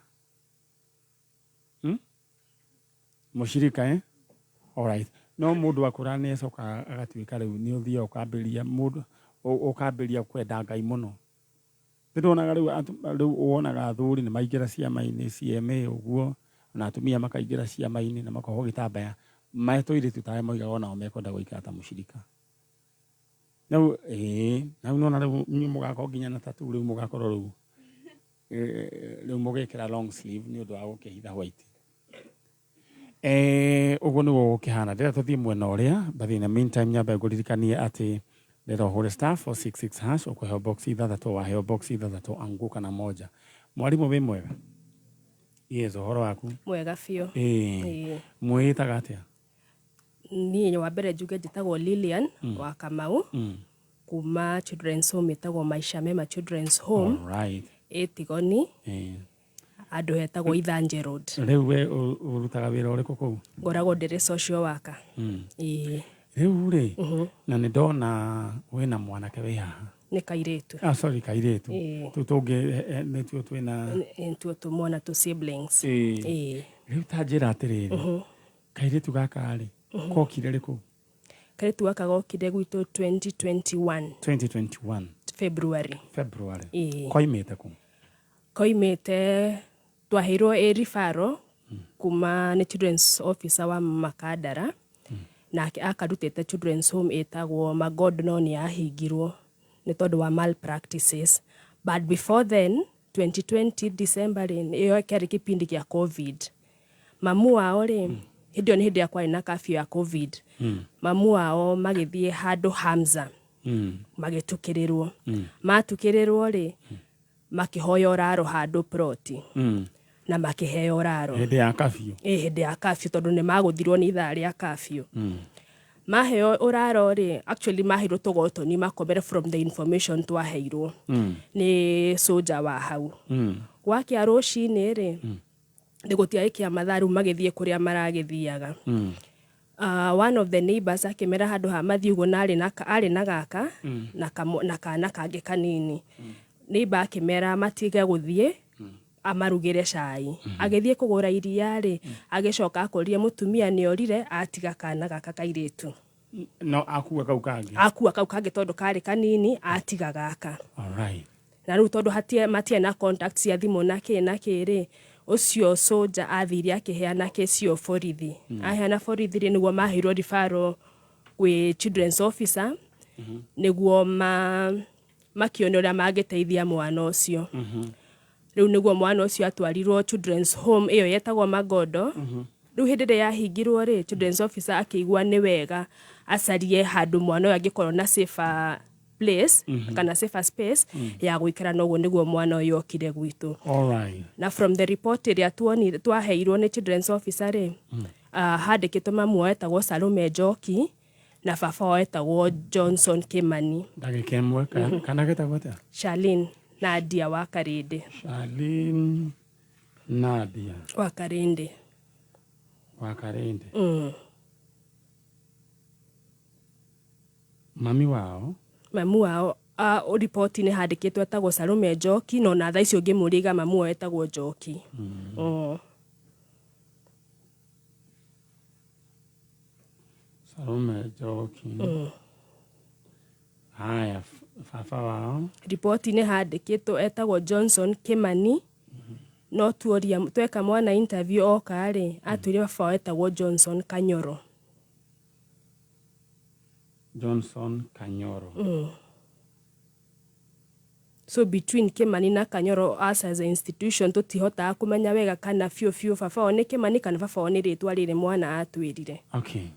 Mũcirika Alright. No mũndũ akũra nĩ acoka agatuĩka rĩu nĩ ũthiaga ũkambĩrĩria mũndũ ũkambĩrĩria kwenda Ngai mũno. Ndĩronaga rĩu wonaga athuri nĩ maingĩra ciama-inĩ CMA ũguo na atumia makaingĩra ciama-inĩ na makohwo gĩtambaya maitũirĩtu tawe moigaga onao mekwenda gũikara ta mũcirika. Rĩu rĩu nona rĩu mũgakorwo nginya na tatu rĩu mũgakorwo rĩu mũgekĩra long sleeve nĩ ũndũ wa gũkĩhitha white. Ũguo nĩguo gũkĩhana ndĩrenda tũthiĩ mwena ũrĩa but in the meantime nyambe ngũririkanie atĩ ndĩrenda ũhũre star 466 hash ũkũheo box ithathatũ waheo box ithathatũ anguka na moja. Mwarimũ wĩ mwega? Yes, ũhoro waku? Mwega biũ. Mwĩtaga atĩa? Niĩ wa mbere njuge njĩtagwo Lilian wa Kamau kuma Children's Home ĩtagwo Maisha Mema Children's Home. Alright. Ĩtigoni. Andũ hetagwo Ithanje Road. Rĩu we ũrutaga wĩra ũrĩkũ kũu? Ngoragwo ndĩrĩ social worker. Rĩu rĩ na nĩ ndona wĩna mwanake wĩ haha. Nĩ kairĩtu. Sorry kairĩtu. Tũu tũngĩ nĩtuo twĩna nĩtuo tũmwana tũ siblings. Rĩu ta njĩra atĩrĩrĩ Kairetu gaka rĩ kokire rĩ kũ? Kairetu gaka gokire gwitũ 2021 February. Koimĩte kũ? Koimĩte twaheirwo a referral kuma nĩ children's officer wa Makadara na akarutĩte children's home ĩtagwo Magod no nĩ yahingirwo nĩ tondũ wa malpractices. But before then 2020 December ĩyo kĩarĩ kĩpindi kĩa COVID. Mamu wao rĩ hĩndĩ nĩ hĩndĩ ya kwarĩ na kafyu ya COVID. Mamu wao magĩthiĩ handũ Hamza magĩtukĩrĩrwo. Matukĩrĩrwo rĩ makĩhoya ũraro handũ ploti na makĩheo ũraro hĩndĩ ya kafyu. Hĩndĩ ya kafyu tondũ nĩ magũthirwo nĩ ithaa rĩa kafyu. Maheo ũraro rĩ actually maheirwo tũgotoni makomere from the information twaheirwo nĩ soja wa hau. Gwakĩa rũcinĩ rĩ nĩ gũtiarĩkia mathaa rĩu magĩthiĩ kũrĩa maragĩthiaga. One of the neighbors akĩmera handũ ha mathiĩ ũguo na arĩ na gaka na kana kangĩ kanini. Neighbor akĩmera matige gũthiĩ amarugĩre cai. Agĩthiĩ kũgũra iria rĩ agĩcoka akorire mũtumia nĩ orire atiga kana gaka kairĩtu. No akua kau kangĩ. Akua kau kangĩ tondũ karĩ kanini atiga gaka. Alright. Na rĩu tondũ matie na contact cia thimũ na kĩrĩ ũcio soja athire akĩheana kesi yo borithi. Aheana borithi rĩ nĩguo maheirwo referral gwĩ children's officer nĩguo makĩone ũrĩa mangĩteithia mwana ũcio. Rĩu nĩguo mwana ũcio atwarirwo children's home ĩyo yetagwo Magodo. Rĩu hĩndĩ ĩrĩa yahingirwo rĩ children's officer akĩigua nĩ wega acarie handũ mwana ũyũ angĩkorwo na safer place kana safer space ya gũikara noguo nĩguo mwana ũyũ okire gwitũ. Alright. Na from the report ĩrĩa twaheirwo nĩ children's officer rĩ handĩkĩtwo mamu wao etagwo Salome Njoki na baba wao etagwo Johnson Kimani. Ndagĩka ĩmwe kana getagwo atĩa? Charlene Nadia wa Karĩndĩ. Charlene Nadia wa Karĩndĩ. Mami wao report-inĩ handĩkĩtwo etagwo Salome Njoki no na thaa icio ngĩmũriga mamu wao etagwo Njoki. Salome Njoki. Haya, baba wao report-inĩ handĩkĩtwo etagwo Johnson Kimani. No tuoria tweka mwana interview oka rĩ atwĩre baba wao etagwo Johnson Kanyoro. Johnson Kanyoro. So between Kimani na Kanyoro as a institution tutihotaga kumenya wega kana fiu baba wao nĩ Kimani kana baba wao nĩ rĩtwa rĩrĩ mwana atwĩrire. Okay.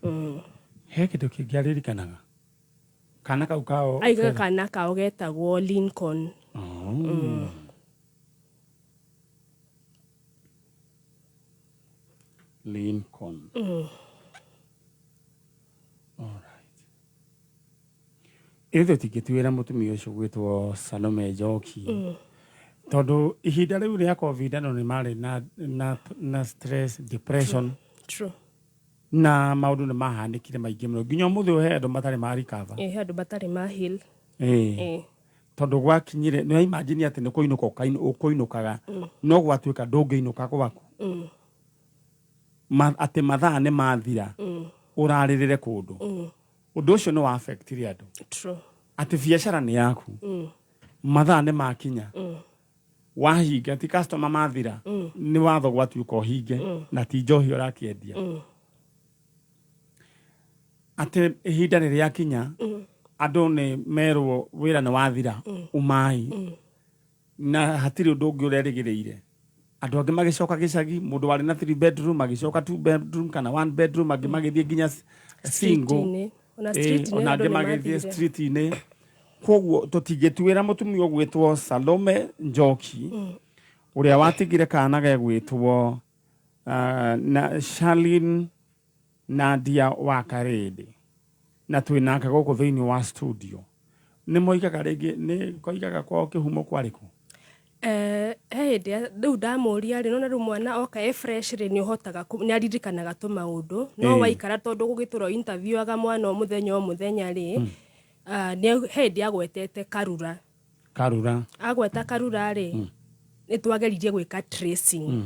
He kĩndũ kĩngĩ aririkanaga? Kana kau kao? Aiga kana kao getagwo Lincoln. Lincoln. Ithe tigĩtuĩra mũtumia ũcio gwĩtwo Salome Njoki. Tondũ ihinda rĩu rĩa COVID no nĩ marĩ na stress, depression. True. Na maũndũ nĩ mahanĩkire maingĩ mũno. Nginya ũmũthĩ ũyũ he andũ matarĩ ma recover. Andũ matarĩ ma heal. Tondũ gwakinyire nĩ imagine atĩ nĩ kũinũka ũkũinũkaga no gwatuĩka ndũngĩinũka gwaku. Atĩ mathaa nĩ mathira ũrarĩrĩre kũndũ. Ũndũ ũcio nĩ wa affectire andũ. True. Atĩ biacara nĩ yaku. Mathaa nĩ makinya. Wahinga ti customer mathira nĩ watho gwatuĩka ũhinge na ti njohi ũrakĩendia. Atĩ ihinda nĩ rĩakinya andũ nĩ merwo wĩra nĩ wathira umai na hatirĩ ũndũ ũngĩ ũrerĩgĩrĩire. Andũ angĩ magĩcoka gĩcagi mũndũ warĩ na 3 bedroom magĩcoka 2 bedroom kana 1 bedroom angĩ magĩthiĩ nginya single. Ona angĩ magĩthiĩ street-inĩ. Koguo tũtingĩtuĩra mũtumia ũgwĩtwo Salome Njoki ũrĩa watigire kana gegwĩtwo na Charlene Nadia wa Karĩndĩ na twĩnake gũkũ thĩinĩ wa studio. Nĩ moigaga rĩngĩ nĩ koigaga kwao kĩhumo kwarĩkũ? Rĩu ndamũria rĩ nona rĩu mwana oka fresh rĩ nĩ ũhotaga nĩ aririkanaga tũmaũndũ no waikara tondũ gũgĩtũrwo interview aga mwana o mũthenya rĩ nĩ hĩndĩ agwetete Karura. Agweta Karura rĩ nĩ twageririe gwĩka tracing.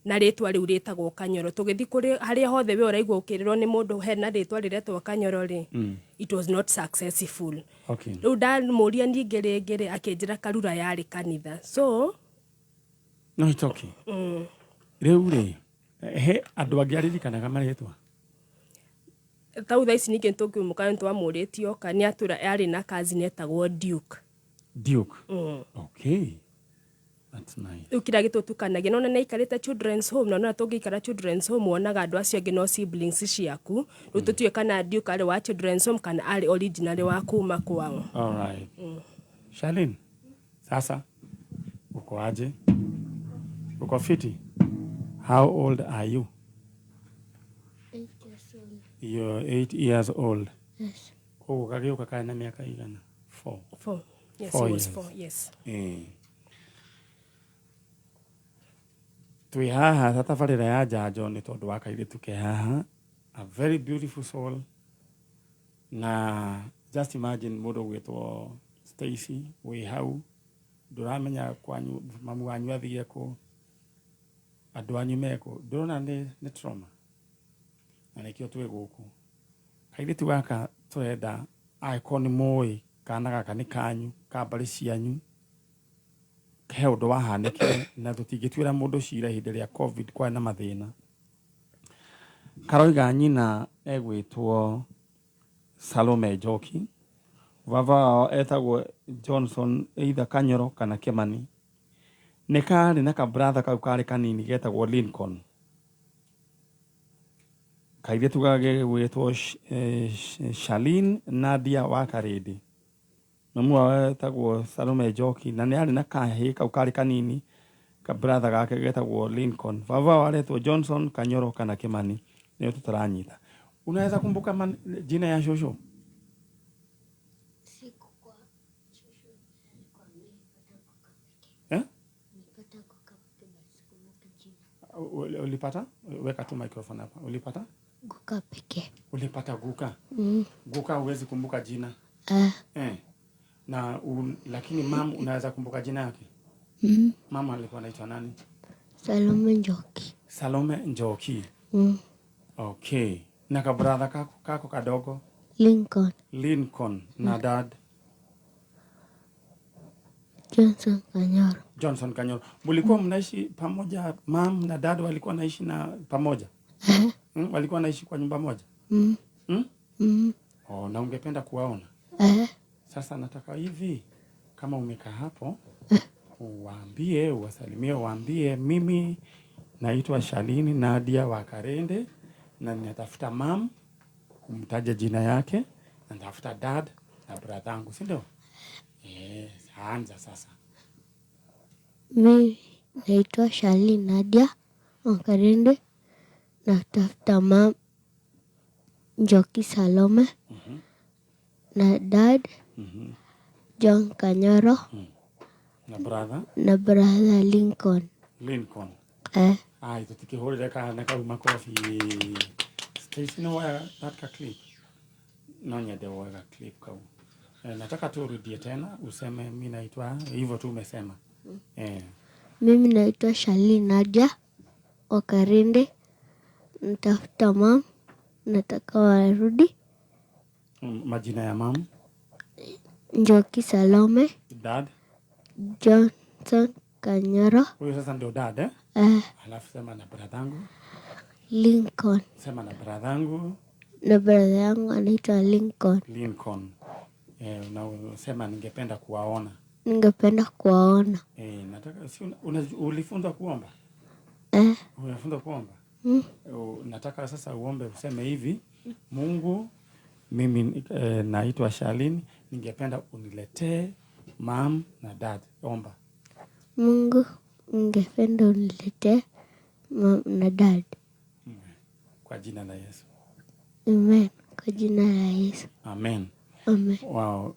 na ritwa riu ritagwo Kanyoro tugithi kuri haria hothe we uraigwa ukirirwo ni mundu hena ritwa riretwo Kanyoro ri it was not successful. Okay. Riu ndamuria ningi ringi akinjira Karura yari kanitha, so no it's okay. Riu ri he andu angi aririkanaga maritwa tau thaa ici ningĩ tũngiumũka nĩtwamũrĩtio kana atura yarĩ na cousin etagwo Duke. Okay. That's nice. Rĩu kĩrĩa gĩtũtukanagia nona nĩaikarĩte children's home, nona tũngĩikara children's home wonaga andũ acio angĩ no siblings ciaku. Rĩu tũtiũĩ kana Duke arĩ wa children's home kana arĩ original wa kuma kwao. All right. Charlene, sasa uko aje? Uko fiti? How old are you? 8 years old. You're 8 years old. Yes. Kwa kageuka kana na miaka igana? 4. 4. Yes, 4 he was years. 4, yes. Tui haha tatabarĩra ya njanjo nĩ tondũ wa kairĩtu ke haha, a very beautiful soul. Na just imagine mũndũ gwĩtwo Stacy wĩ hau, ndũramenya kwanyu mamu wanyu athiĩ kũ, andũ anyu mekũ, ndũrona nĩ trauma, na nĩkĩo twĩ gũkũ. Kairĩtu gaka tũrenda angĩkorwo nĩ mũĩ kana gaka nĩ kanyu ka mbarĩ cianyu, he ũndũ wahanĩkire na tũtingĩtuĩra mũndũ cira hĩndĩ ĩrĩa COVID kwarĩ na mathĩna. Karoiga nyina egwĩtwo Salome Njoki, baba wao etagwo Johnson either Kanyoro kana Kimani. Nĩ karĩ na kabratha kau karĩ kanini getagwo Lincoln. Kairĩtu gake gwĩtwo Charlene Nadia wa Karĩndĩ. Mamu wao etagwo Salome Njoki, na nĩ arĩ na kahĩ kau karĩ kanini kabratha gake getagwo Lincoln. Baba wao aretwo Johnson Kanyoro kana Kimani. Nĩyo tũtaranyita. Unaweza kumbuka jina ya shosho? Ulipata? Weka tu microphone hapa. Ulipata? Guka pekee. Ulipata Guka? Guka huwezi kumbuka jina? Na lakini mam unaweza kumbuka jina yake? Mama alikuwa anaitwa nani? Salome Njoki. Salome Njoki. Okay. Na kabratha kako kadogo? Lincoln. Lincoln. Na dad? Johnson Kanyoro. Johnson Kanyoro. Mulikuwa mnaishi pamoja, mam na dad walikuwa naishi na pamoja? Walikuwa naishi kwa nyumba moja? Oh, na ungependa kuwaona? Sasa nataka hivi, kama umekaa hapo, uwaambie, uwasalimie, uwaambie mimi naitwa Charlene Nadia wa Karende na ninatafuta mam, umtaje jina yake, na natafuta dad na brother yangu, si ndio? Anza sasa. Mimi naitwa Charlene Nadia wa Karende, natafuta mam Njoki Salome na dad John Kanyoro na brother Lincoln. Lincoln. Ai, tutikihurire kana kau makofi. Stacy no wa that clip. No nyende wa clip kau. Nataka tu urudie tena useme mimi naitwa hivyo tu umesema. Mimi naitwa Charlene Nadia wa Karende, natafuta mam, nataka warudi. Majina ya mam? Njoki Salome. Dad? Johnson Kanyoro. Huyo sasa ndio dad Alafu sema na bradhangu? Lincoln. Sema na bradhangu? Na brother yangu anaitwa Lincoln. Lincoln. Na sema ningependa kuwaona. Ningependa kuwaona. Nataka si ulifunzwa kuomba? Unafunzwa kuomba? Nataka sasa uombe useme hivi, Mungu, mimi naitwa Charlene, ningependa uniletee mam na dad. Omba. Mungu, ningependa uniletee mam na dad. Kwa jina la Yesu. Amen. Kwa jina la Yesu. Amen. Amen. Wow,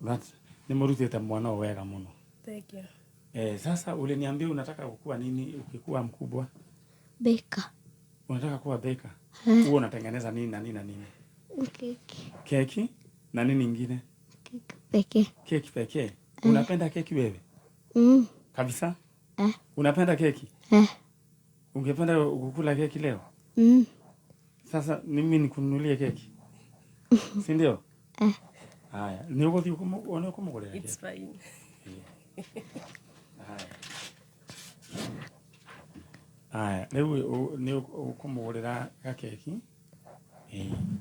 nimurutite mwana wega muno. Thank you. Sasa uliniambia unataka kukua nini ukikuwa mkubwa? Baker. Unataka kuwa baker? Huo unatengeneza nini na nini na nini? Keki. Keki? Na nini nyingine? Keki pekee. Keki pekee. Unapenda keki wewe? Kabisa? Unapenda keki? Ungependa kukula keki leo? Sasa mimi nikununulie keki. Si ndio? Haya, ni uko kumugulira keki. It's fine. Haya, leo ni ukumugulira keki.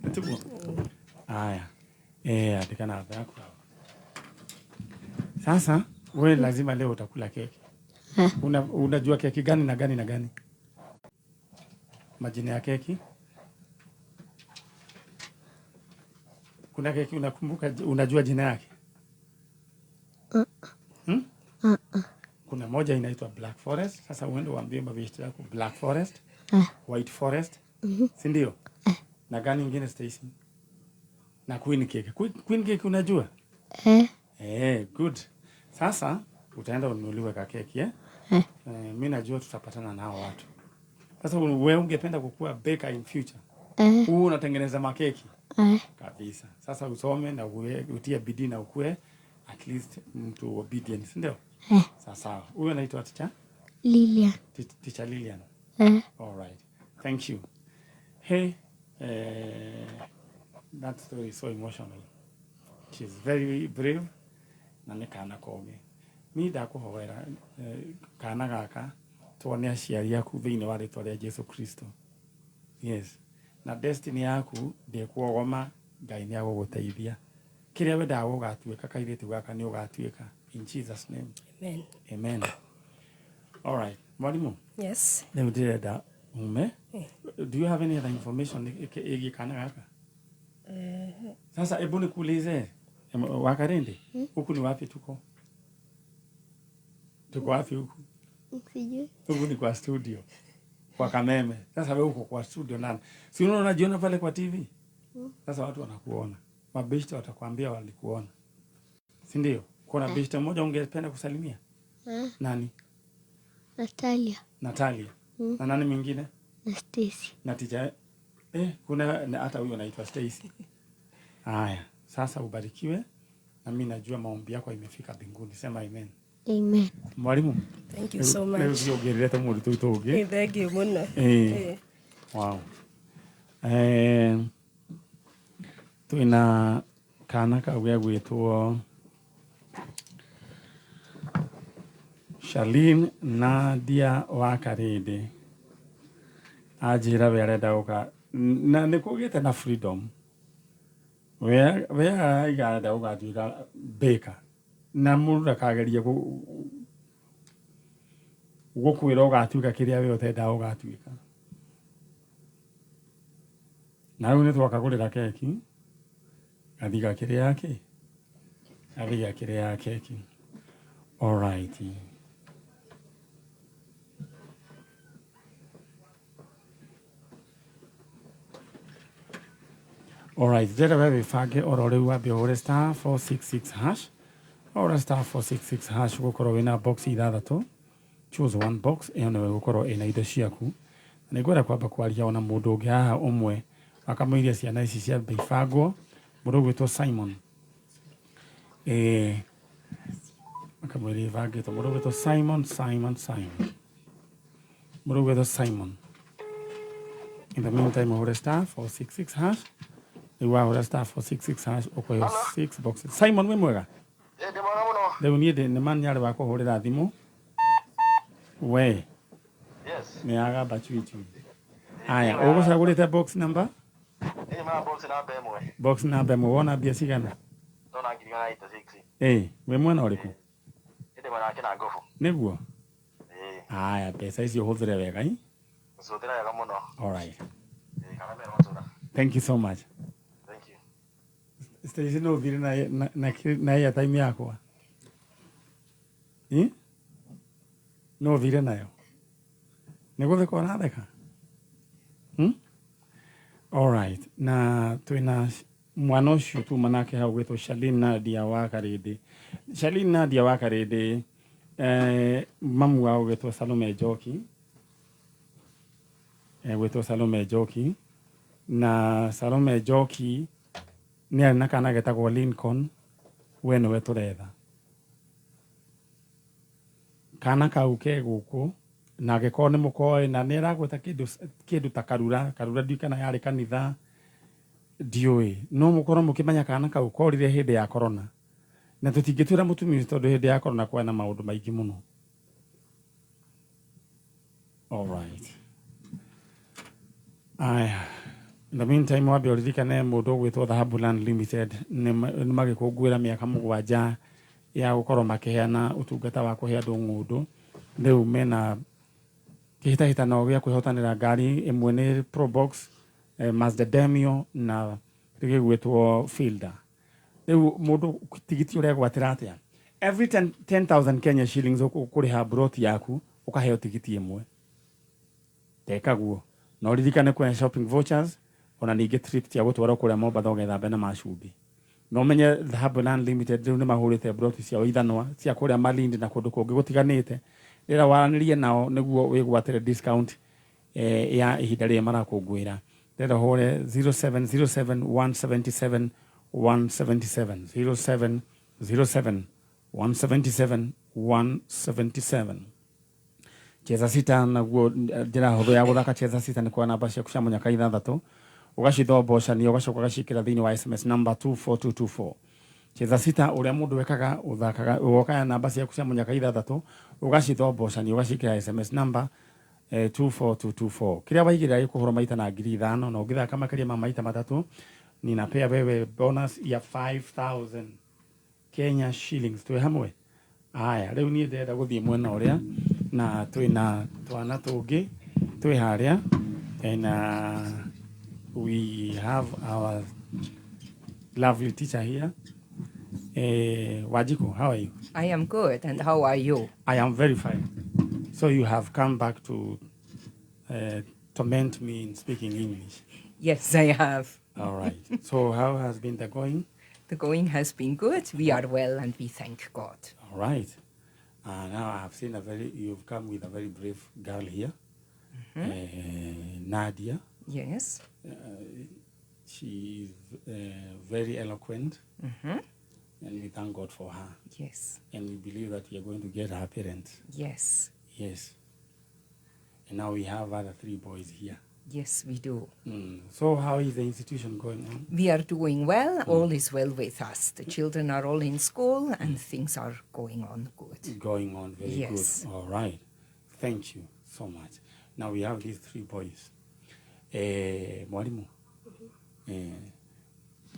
Nituko. Haya. Andika namba yako. Sasa wewe lazima leo utakula keki. Unajua keki gani na gani na gani? Majina ya keki? Kuna keki unakumbuka, unajua jina yake? Kuna moja inaitwa Black Forest. Sasa uende uambie mabeshte yako Black Forest, White Forest, si ndio? Na gani nyingine Stacy? Na Queen Cake. Queen Cake unajua? Good. Sasa utaenda ununuliwe ka keki, mimi najua tutapatana nao watu. Sasa wewe ungependa kukua baker in future? Unatengeneza makeki? Kabisa. Sasa usome na utie bidii na ukue at least mtu obedient, ndio? Sasa huyo anaitwa teacher Lilian. Teacher Lilian. All right. Thank you. Hey, that story is so emotional. She's very brave. Na nĩ kana koge. Ni ndakuhoera kana gaka tuone aciari aku thĩinĩ wa rĩtwa rĩa Jesu Kristo. Yes. Na destiny yaku ndĩkuogoma, Ngai nĩ agũgũteithia. Kĩrĩa wendaga gũgatuĩka kairĩtu gaka nĩ ũgatuĩka. In Jesus name. Amen. Amen. All right. Mwalimu. Yes. Leo ndĩrenda ume. Do you have any other information ĩgiĩ kana gaka? Sasa hebu nikuulize. Wakarende, huku ni wapi tuko? Tuko wapi huku? Sijui. Huku ni kwa studio. Kwa Kameme. Sasa wewe uko kwa studio nani? Si unaona unajiona pale kwa TV? Sasa watu wanakuona. Mabeshte watakwambia walikuona. Si ndio? Kuna beshte mmoja ungependa kusalimia? Nani? Natalia. Na nani mwingine? Na Stacy. Na teacher. Kuna hata huyo anaitwa Stacy. Haya. Sasa ubarikiwe, na mimi najua maombi yako imefika mbinguni. Sema amen. Amen. Mwalimu. Thank you so much. Leo ugereta muri tutoge. Thank you muno. Wow. Tuina kana kawia gwitwo Shalin Nadia wa Karede. Ajira wereda uka na nikugite na freedom. Wea igada ugatuika baker. Na mundu akageria gukwira ugatuika kiria we utenda ugatuika. Na riu ni twakagurira keki. Athiga kiria yake. Athiga kiria ya keki. All right. Alright, jera wewe fage orore wapi ore star 466 hash. Ora star 466 hash gukoro wina box ithathatũ. Choose one box eno wewe gukoro ina indo ciaku. Nĩngwenda kwamba kwaria ona mũndũ ũngĩ haha ũmwe akamũiria ciana ici cia Beifagwo. Mũndũ gwĩtwo Simon. Akamũiria vagĩtwo mũndũ gwĩtwo Simon. Mũndũ gwĩtwo Simon. In the meantime, ore star 466 hash. Ora star 466 hash ukoyo 6 boxes. Simon we mwega? Ndi mwega muno. Leo nie ndi man nyari wa kuhurira thimu. We. Yes. Me aga bachuichu. Aya, ugusagurite box number? Ma box number imwe. Box number imwe wona bia cigana? Ndona ngiri 96. We mwena uriku? Ndi mwena kina ngofu. Niguo? Aya, pesa icio huthire wega i? Zuthira wega muno. All right. Kana mero mutuna. Thank you so much. Thank you. Stacy no thire na ya time yakwa. No thire nayo. Nigutheka ũratheka? All right. Na twina mwana ũcio tu manake hau gwĩtwo Shalin Nadia wa Karede. Shalin Nadia wa Karede, mamu wao gwĩtwo Salome Njoki. Gwĩtwo Salome Njoki. Na Salome Njoki nĩ arĩ na kana getagwo Lincoln, we nĩwe tũretha. Kana kau ke gũkũ na gĩkorwo nĩ mũkoĩ na nĩ aragweta kĩndũ ta karura ndiũ kana yarĩ kanitha ndiũĩ no mũkorwo mũkĩmenya kana kau korire hĩndĩ ya corona na tũtingĩtwĩra mũtumia ũcio tondũ hĩndĩ ya corona kwena maũndũ maingĩ mũno. All right. Aya. In the meantime, wambe ũririkane mũndũ ũgwĩtwo Dhahabuland Limited nĩ magĩkũngũĩra mĩaka 7 ya gũkorwo makĩheana ũtungata wa kũhe andũ ng'ũndũ. Rĩu mena kĩhĩtahĩtano gĩa kwĩhotanĩra ngari ĩmwe nĩ Probox, Mazda Demio na gĩgwĩtwo Fielder. Rĩu mũndũ tigiti ũregwatĩra atĩa? Every 10,000 Kenya shillings ũkũrĩha broti yaku ũkaheo tigiti ĩmwe. Tekaguo. Na ũririkane kwĩna shopping vouchers ona ningĩ trip cia gũtwarwo kũrĩa Mombatha ũgethambe na macumbi. No ũmenye Dhahabuland Limited rĩu nĩ mahũrĩte broti ciao ithanwa cia kũrĩa Malindi na kũndũ kũngĩ gũtiganĩte. Rĩrĩa waranĩrie nao nĩguo wĩgwatĩre discount ya ihinda rĩrĩa marakũngũĩra. Rĩrĩa hũre 0707 177 177 0707 177 177. Cheza sita naguo njĩra hũthũ ya gũthaka cheza sita nĩ kwa namba ciaku cia mũnyaka 6 ũgacithombocanio ũgacoka ũgacikĩra thĩinĩ wa SMS number 24224. Cheza sita ũrĩa mũndũ wekaga ũthakaga ũgokaya namba ciaku cia mũnyaka 6 ũgacithombocanio ũgacikĩra SMS number 24224. Kĩrĩa waigĩrĩra gĩkũhũra maita na 5,000 na ũngĩthaka makĩria ma maita 3 ninapea wewe bonus ya 5,000 Kenya shillings. Twĩ hamwe? Aya, rĩu niĩ ndĩrenda gũthiĩ mwena ũrĩa na twĩna twana tũngĩ twĩ harĩa and we have our lovely teacher here. Wajiko, how are you? I am good, and how are you? I am very fine. So you have come back to torment me in speaking English. Yes, I have. All right. So how has been the going? The going has been good. We are well, and we thank God. All right. Now I have seen you've come with a very brave girl here, Nadia. Yes. She is very eloquent, and we thank God for her. Yes. And we believe that we are going to get her parents. Yes. Yes. And now we have other 3 boys here. Yes, we do. So how is the institution going on? We are doing well. All is well with us. The children are all in school, and things are going on good. Going on very Yes. good. All right. Thank you so much. Now we have these 3 boys. Mwalimu,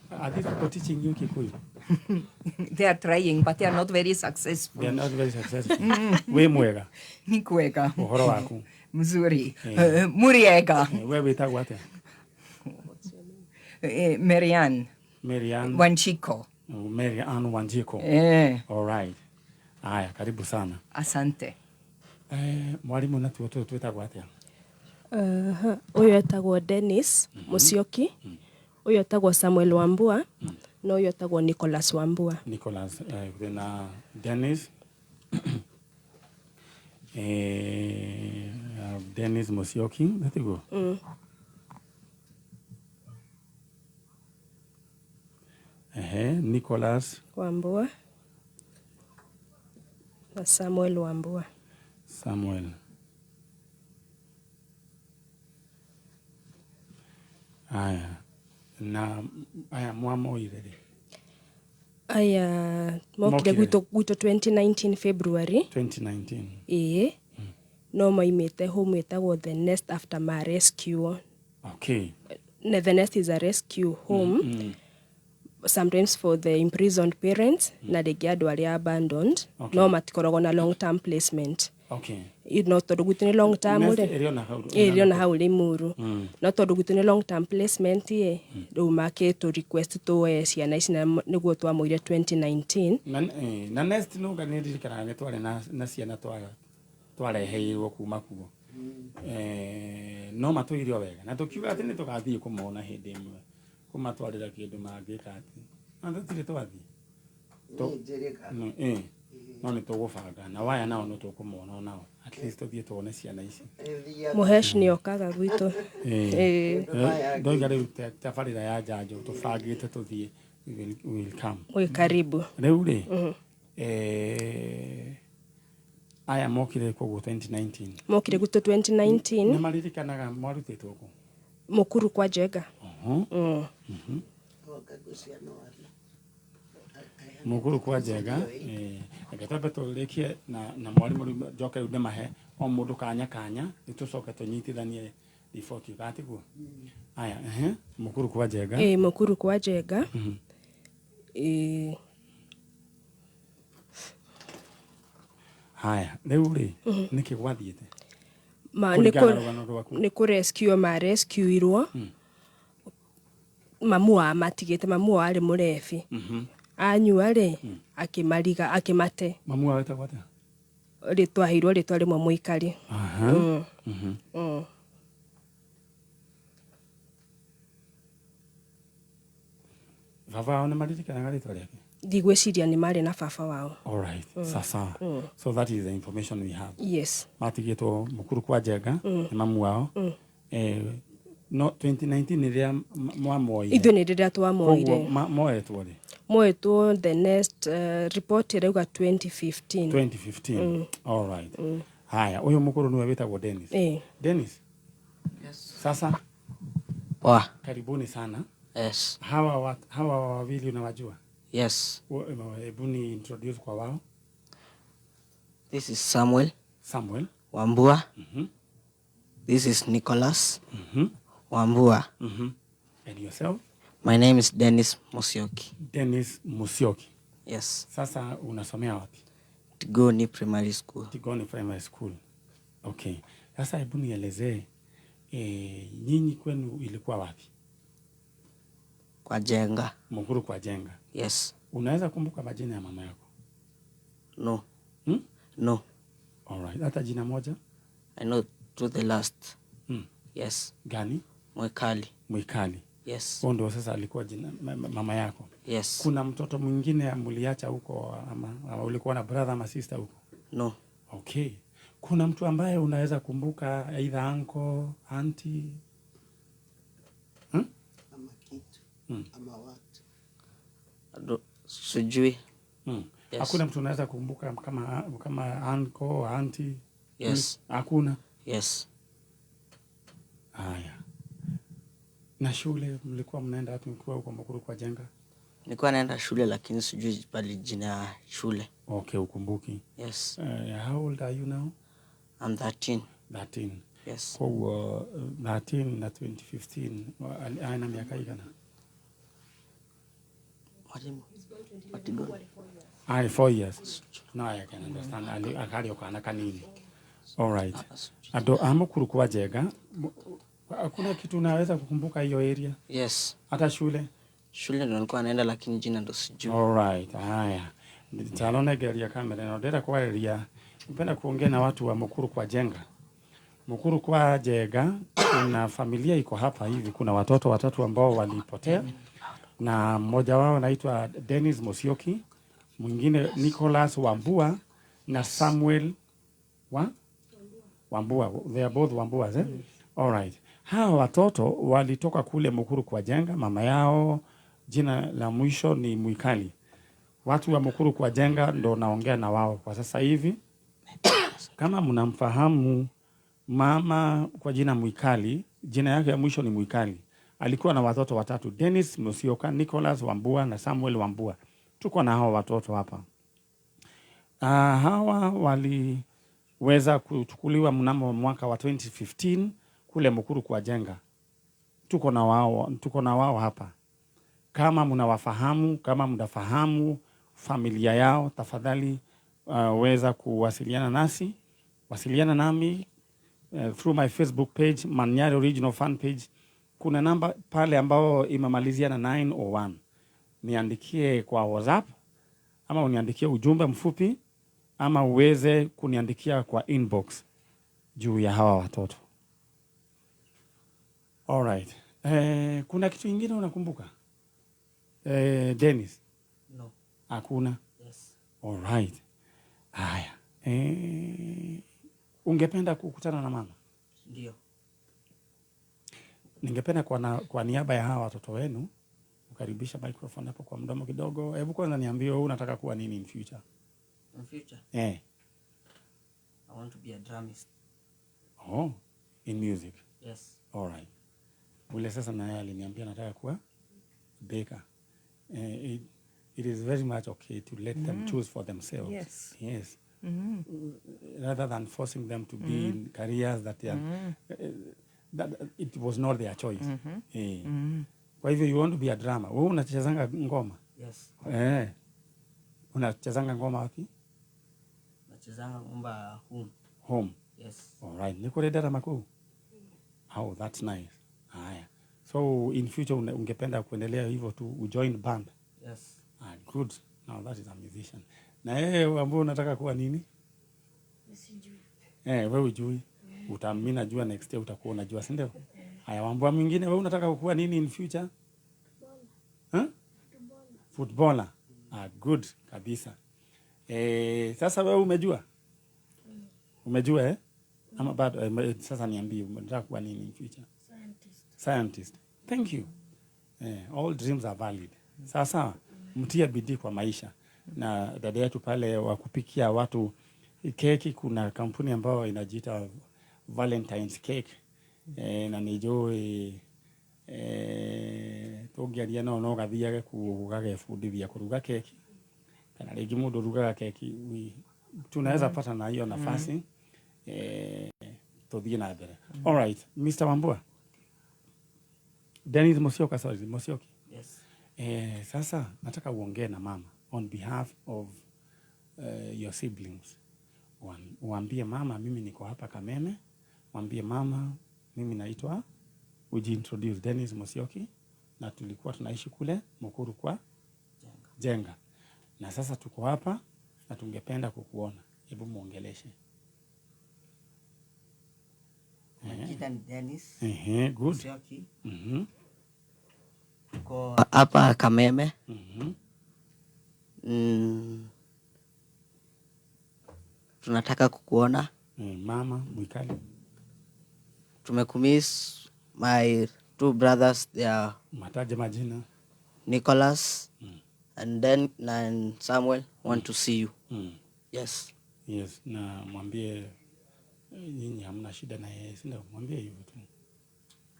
are these people teaching you Kikuyu? They are trying, but they are not very successful. They are not very successful. We mwega. Ni kwega. Uhoro waku. Mzuri. Muriega. We witagwo atia? Marianne. Marianne Wanjiko. Marianne Wanjiko. All right. Aya, karibu sana. Asante. Mwalimu na tuo twetagwo atia? Ũyũ etagwo Dennis Musyoki, ũyũ etagwo Samuel Wambua, na ũyũ etagwo Nicholas Wambua. Nicholas, na Dennis, Dennis Musyoki, that's go. Nicholas Wambua na Samuel Wambua. Samuel. Aya. Na aya mwamoire rĩ? Aya mokire gwitũ 2019 February. 2019. Ĩĩ. No maimĩte home etagwo The Nest after my rescue. Okay. The Nest is a rescue home. Sometimes for the imprisoned parents na rĩngĩ andũ arĩa abandoned. No matikoragwo na long term placement. Okay. No tondũ gwitũ nĩ long term ĩrĩ ona hau Limuru. No tondũ gwitũ nĩ long term placement rĩu makĩtũ request tũoe ciana ici nĩguo twamũire 2019. Na Nest nũga nĩ ndirikanaga nĩ twarĩ na ciana twareheirwo kuma kuo. No matũirio wega na tũkiuga atĩ nĩ tũgathiĩ kũmona hĩndĩ ĩmwe kũmatwarĩra kĩndũ mangĩka atĩ na tũtirĩ twathiĩ. No nĩ tũgũbanga na waya nao nĩ tũkũmona nao at least tũthiĩ tuone ciana ici. Mũhesh nĩ okaga gwitũ. Ndoiga rĩu tabarĩra ya njanjo tũbangĩte tũthiĩ will come. Wĩ karibu. Rĩu rĩ Aya mokire koguo 2019. Mokire guto 2019. Na maririkanaga mwarutitwo ku. Mukuru kwa Njenga. Mukuru kwa Njenga, agataba tulikie na mwalimu Njoka ude mahe o mundu kanya nitucoke tunyitithanie riboti gatiguo. Aya Mukuru kwa Njenga. Mukuru kwa Njenga. Haya, rĩu rĩ nĩkĩ gwathiĩte? Nĩ kũrescue marescuirwo. Mamu wa matigĩte, mamu wa arĩ mũrebi. Anyua rĩ akĩmariga akĩmate. Mamu wa wetagwo atĩa? Rĩtwaheirwo rĩtwa rĩmwe Mũikari. Baba wao nĩ maririkanaga rĩtwa rĩake? Ndigwĩciria nĩ marĩ na baba wao. All right. Sasa. So that is the information we have. Yes. Matigĩtwo Mukuru kwa Njenga nĩ mamu wao. No 2019 rĩrĩa mwamoire. Ithuĩ nĩ rĩrĩa twamoire. Moetwo rĩ? Moetwo the next report ĩrauga 2015. 2015. All right. Haya, huyo Mukuru niwe wetagwo Dennis. Dennis. Yes. Sasa. Karibuni sana. Yes. Hawa wawili unawajua? Yes. Hebu ni introduce kwa wao. This is Samuel. Samuel. Wambua. This is Nicholas. Wambua. And yourself? My name is Dennis Musyoki. Dennis Musyoki. Yes. Sasa unasomea wapi? Tigoni Primary School. Tigoni Primary School. Okay. Sasa hebu nielezee nyinyi kwenu ilikuwa wapi? Kwa Njenga. Mukuru kwa Njenga. Yes. Unaweza kumbuka majina ya mama yako? No. No. All right. Hata jina moja? I know to the last. Yes. Gani? Mwikali. Mwikali. Yes. Huyo ndio sasa alikuwa jina mama yako? Yes. Kuna mtoto mwingine mliacha huko ama ulikuwa na brother ama sister huko? No. Okay. Kuna mtu ambaye unaweza kumbuka either uncle, auntie? Ama kitu. Ama watu. Sijui. Yes. Hakuna mtu unaweza kumbuka kama uncle, auntie? Yes. Hakuna? Yes. Haya. Na shule mlikuwa mnaenda wapi mkiwa huko Mukuru kwa Njenga? Nilikuwa naenda shule lakini sijui bali jina ya shule. Okay, ukumbuki. Yes. How old are you now? I'm 13. 13. Yes. Kwa 13 na 2015 ana miaka gani? I 4 years. Now I can understand. Akari okana kanini. All right. Ado Mukuru kwa Njenga. Hakuna kitu unaweza kukumbuka hiyo area? Yes. Hata shule? Shule ndo nilikuwa naenda lakini jina ndo sijui. All right. Haya. Talona geria kamera na ndera kwa area. Napenda kuongea na watu wa Mukuru kwa Njenga. Mukuru kwa Njenga kuna familia iko hapa hivi, kuna watoto watatu ambao walipotea. Na mmoja wao anaitwa Dennis Musyoki, mwingine Nicholas Wambua na Samuel Wambua. They are both Wambuas, eh? All right. Hawa watoto walitoka kule Mukuru kwa Njenga, mama yao jina la mwisho ni Mwikali. Watu wa Mukuru kwa Njenga ndo naongea na wao kwa sasa hivi. Kama mnamfahamu mama kwa jina Mwikali, jina yake ya mwisho ni Mwikali. Alikuwa na watoto watatu, Dennis Musyoka, Nicholas Wambua na Samuel Wambua. Tuko na hawa watoto hapa. Hawa waliweza kuchukuliwa mnamo mwaka wa 2015 kule Mukuru kwa Njenga. Tuko na wao hapa. Kama mnawafahamu, kama mnafahamu familia yao, tafadhali weza kuwasiliana nasi. Wasiliana nami through my Facebook page, Manyari Original Fan Page. Kuna namba pale ambao imemalizia na 901. Niandikie kwa WhatsApp ama uniandikie ujumbe mfupi ama uweze kuniandikia kwa inbox juu ya hawa watoto. All right. Kuna kitu kingine unakumbuka? Dennis? No. Hakuna? Yes. All right. Haya. Ungependa kukutana na mama? Ndio. Ningependa kwa niaba ya hawa watoto wenu ukaribisha microphone hapo kwa mdomo kidogo. Hebu kwanza niambie wewe unataka kuwa nini in future? In future? want to be a drummist. Oh, in music. Yes. All right. Ule sasa naye aliniambia nataka kuwa baker. It is very much okay to let them choose for themselves. Yes. Yes. Rather than forcing them to be in careers that they are, that it was not their choice. Kwa hivyo you want to be a drummer. Wewe unachezanga ngoma? Yes. Unachezanga ngoma wapi? Nachezanga ngoma home. Home. Yes. All right. Niko ready drama kuu. Oh, that's nice. Haya. So in future ungependa kuendelea hivyo tu ujoin band? Yes. Good. Now that is a musician. Na wewe ambao unataka kuwa nini? Sijui. Wewe ujui. Mimi najua next year utakuwa unajua, si ndio? Haya, mambo mwingine wewe unataka kuwa nini in future? Footballer. Good kabisa. Sasa wewe umejua? Umejua ama bado? Sasa niambie unataka kuwa nini in future? Scientist. Thank you. All dreams are valid. Sasa mtia bidii kwa maisha. Na dada yetu pale wa kupikia watu keki, kuna kampuni ambayo inajiita Valentine's Cake. Na nijoe togiaria no gathiage kugage fundithia kuruga keki. Kana rĩngĩ mũndũ rugaga keki, tunaweza pata na hiyo nafasi. Tuthie na mbere. All right, Mr. Wambua. Dennis Musyoka, sorry, Musyoki. Yes. Sasa nataka uongee na mama on behalf of your siblings. Uambie mama mimi niko hapa Kameme. Mwambie mama mimi naitwa, ujiintroduce, Dennis Musyoki, na tulikuwa tunaishi kule Mukuru kwa Jenga. Na sasa tuko hapa na tungependa kukuona. Hebu muongeleshe. Majina ni Dennis. Good. Musyoki. Tuko hapa Kameme. Tunataka kukuona. Mama Mwikali. Tumekumiss my two brothers, they are mataje majina. Nicholas and then Samuel want to see you. Yes. Yes, na mwambie nyinyi hamna shida na yeye, si ndio? Mwambie hivyo tu.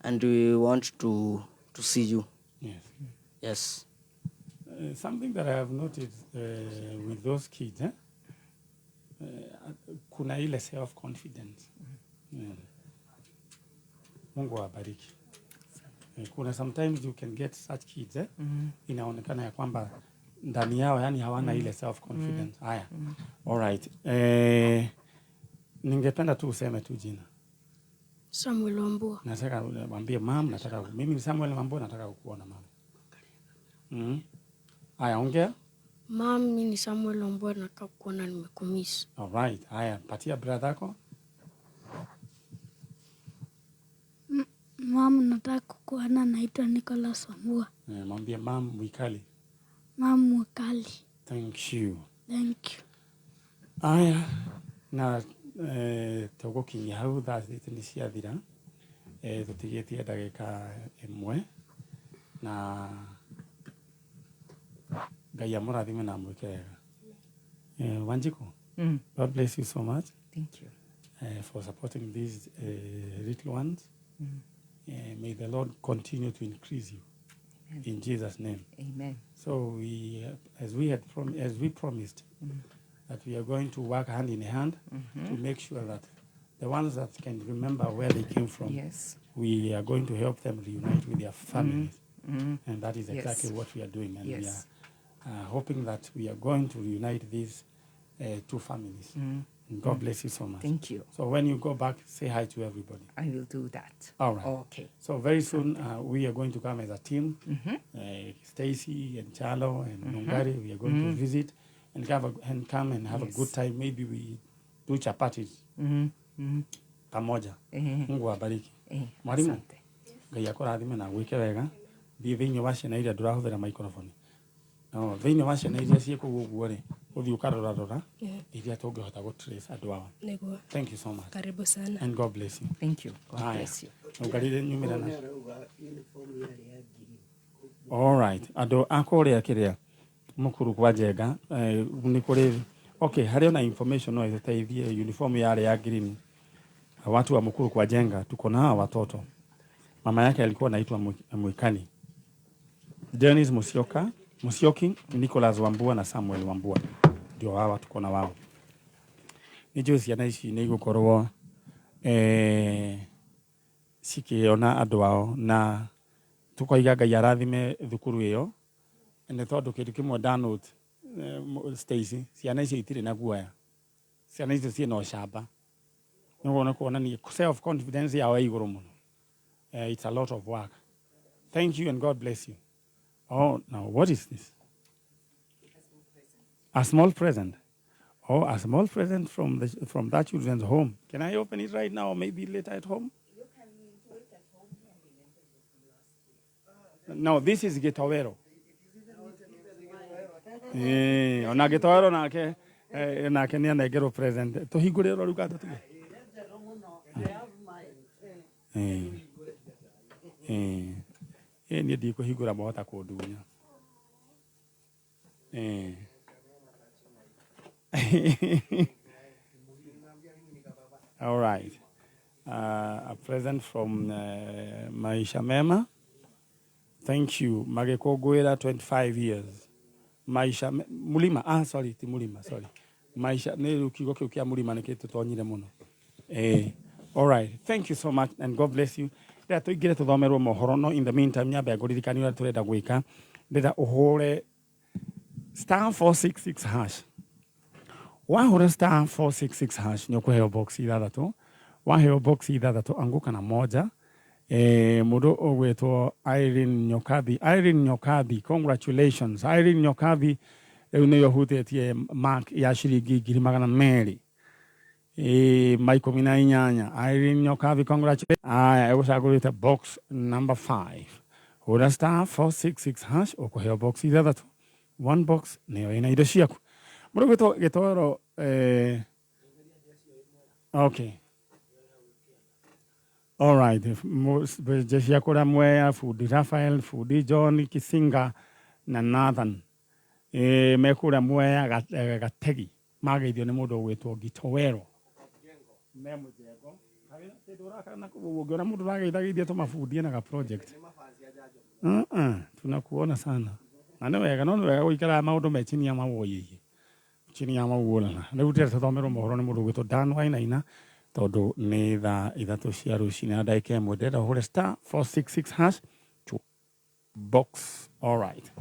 And we want to see you. Yes. Yes. Something that I have noticed with those kids, kuna ile self confidence. Mungu awabariki. Kuna sometimes you can get such kids inaonekana ya kwamba ndani yao yani hawana ile self confidence. Haya. All right. Ningependa tu useme tu jina. Samuel Wambua. Nataka mwambie mama, nataka mimi ni Samuel Wambua, nataka kukuona mama. Haya, ongea. Mama, mimi ni Samuel Wambua, nataka kukuona, nimekumiss. All right. Haya, patia brother yako. Mama, nataka kukuona, naitwa Nicholas Wambua. Mwambie mama Mwikali. Mama Mwikali. Thank you. Thank you. Haya, na tugukinya hau thaathite ni ciathira. Tutigitie ndagika imwe na Ngai amurathime na mwike wega. Wanjiko. God bless you so much. Thank you. For supporting these little ones. May the Lord continue to increase you. Amen. In Jesus' name. Amen. So we, as we promised, that we are going to work hand in hand to make sure that the ones that can remember where they came from, yes, we are going to help them reunite with their families. And that is exactly what we are doing. And we are hoping that we are going to reunite these two families. God bless you so much. Thank you. So when you go back, say hi to everybody. I will do that. All right. Okay. So very soon we are going to come as a team. Stacy and Charlo and Nungari, we are going to visit and come and have a good time. Maybe we do chapatis. Pamoja. Mungu awabariki. Mwalimu, Ngai akũrathime na gwĩke wega. Thiĩ thĩinĩ wa ciana iria ndũrahũthĩra microphone. No, thĩinĩ wa ciana iria ciĩ kũu ũguo rĩ, ũthiĩ ũkarora iria tũngĩhota gũtrace andũ ao. Nĩguo. Thank you so much. Karibu sana. And God bless you. Thank you. God bless you. Nungarire nyumĩra na. All right. Andũ a kũrĩa kĩrĩa Mukuru kwa Jenga, nĩ kũrĩ Okay, hari na information no itaithie uniform yale ya green. Watu wa Mukuru kwa Jenga tuko na watoto. Mama yake alikuwa anaitwa Mwikani. Dennis Musyoki, Nicholas Wambua na Samuel Wambua. Ndio hawa tuko na wao. Nijo ciana ici nĩ igũkorwo cikiona andũ ao na tukoiga Ngai arathime thukuru ĩyo nĩ tondũ kĩndũ kĩmwe ndanote Stacy ciana icio itirĩ na guoya. Ciana icio ciĩna ũcamba. Nĩguo kuonania self confidence yao igũrũ mũno. It's a lot of work. Thank you and God bless you. Oh, now what is this? A small present. Oh, a small present from that children's home. Can I open it right now or maybe later at home? You can do it at home. No, this is Getawero. Ona Getawero nake ni anegero present. Tuhigurero rugata tu. Ni ndi kuhigura mohota kundunya. All right. A present from Maisha Mema. Thank you. Mageko Guera, 25 years. Maisha Mulima. Sorry. Maisha ne kigo kia Mulima ne ke tutonyire muno. All right. Thank you so much and God bless you. That to get to thomero mohoro no in the meantime nyabe agorikanira turenda gwika. Ndeda uhore star 466 hash. Wahora star 466 hash ni ukuheo box ithathatu. Waheo box ithathatu anguka na moja. Mudo ogwetwo Irene Nyokabi, congratulations. Irene Nyokabi ni yohutetie mark ya shilingi 200. Michael Minainyanya. Irene Nyokabi, congratulations. I was agreed box number 5. Hora star 466 hash ukuheo box ithathatu. One box niyo ina indo ciaku. Mudo getoro okay. All right. Jesia kura Mwea, Fudi Raphael, Fudi John Kisinga na Nathan. Mekura Mwea gategi. Mageithio nĩ mũndũ wetwo Gitowero. Memu jego. Tedoraka na kuona mũndũ rageithagithia tumafundie na project. Tunakuona sana. Na nĩ wega no nĩ wega gũikara maũndũ me chini ya mawoyeye. Chini ya mawuolana. Rĩu ndĩrenda tũthomero mohoro nĩ mũndũ wetwo Dan Wainaina. Todo nĩ thaa ithatũ cia rũcinĩ na ndagĩka ĩmwe ndĩrenda ũhũre star 466 hash to box. All right.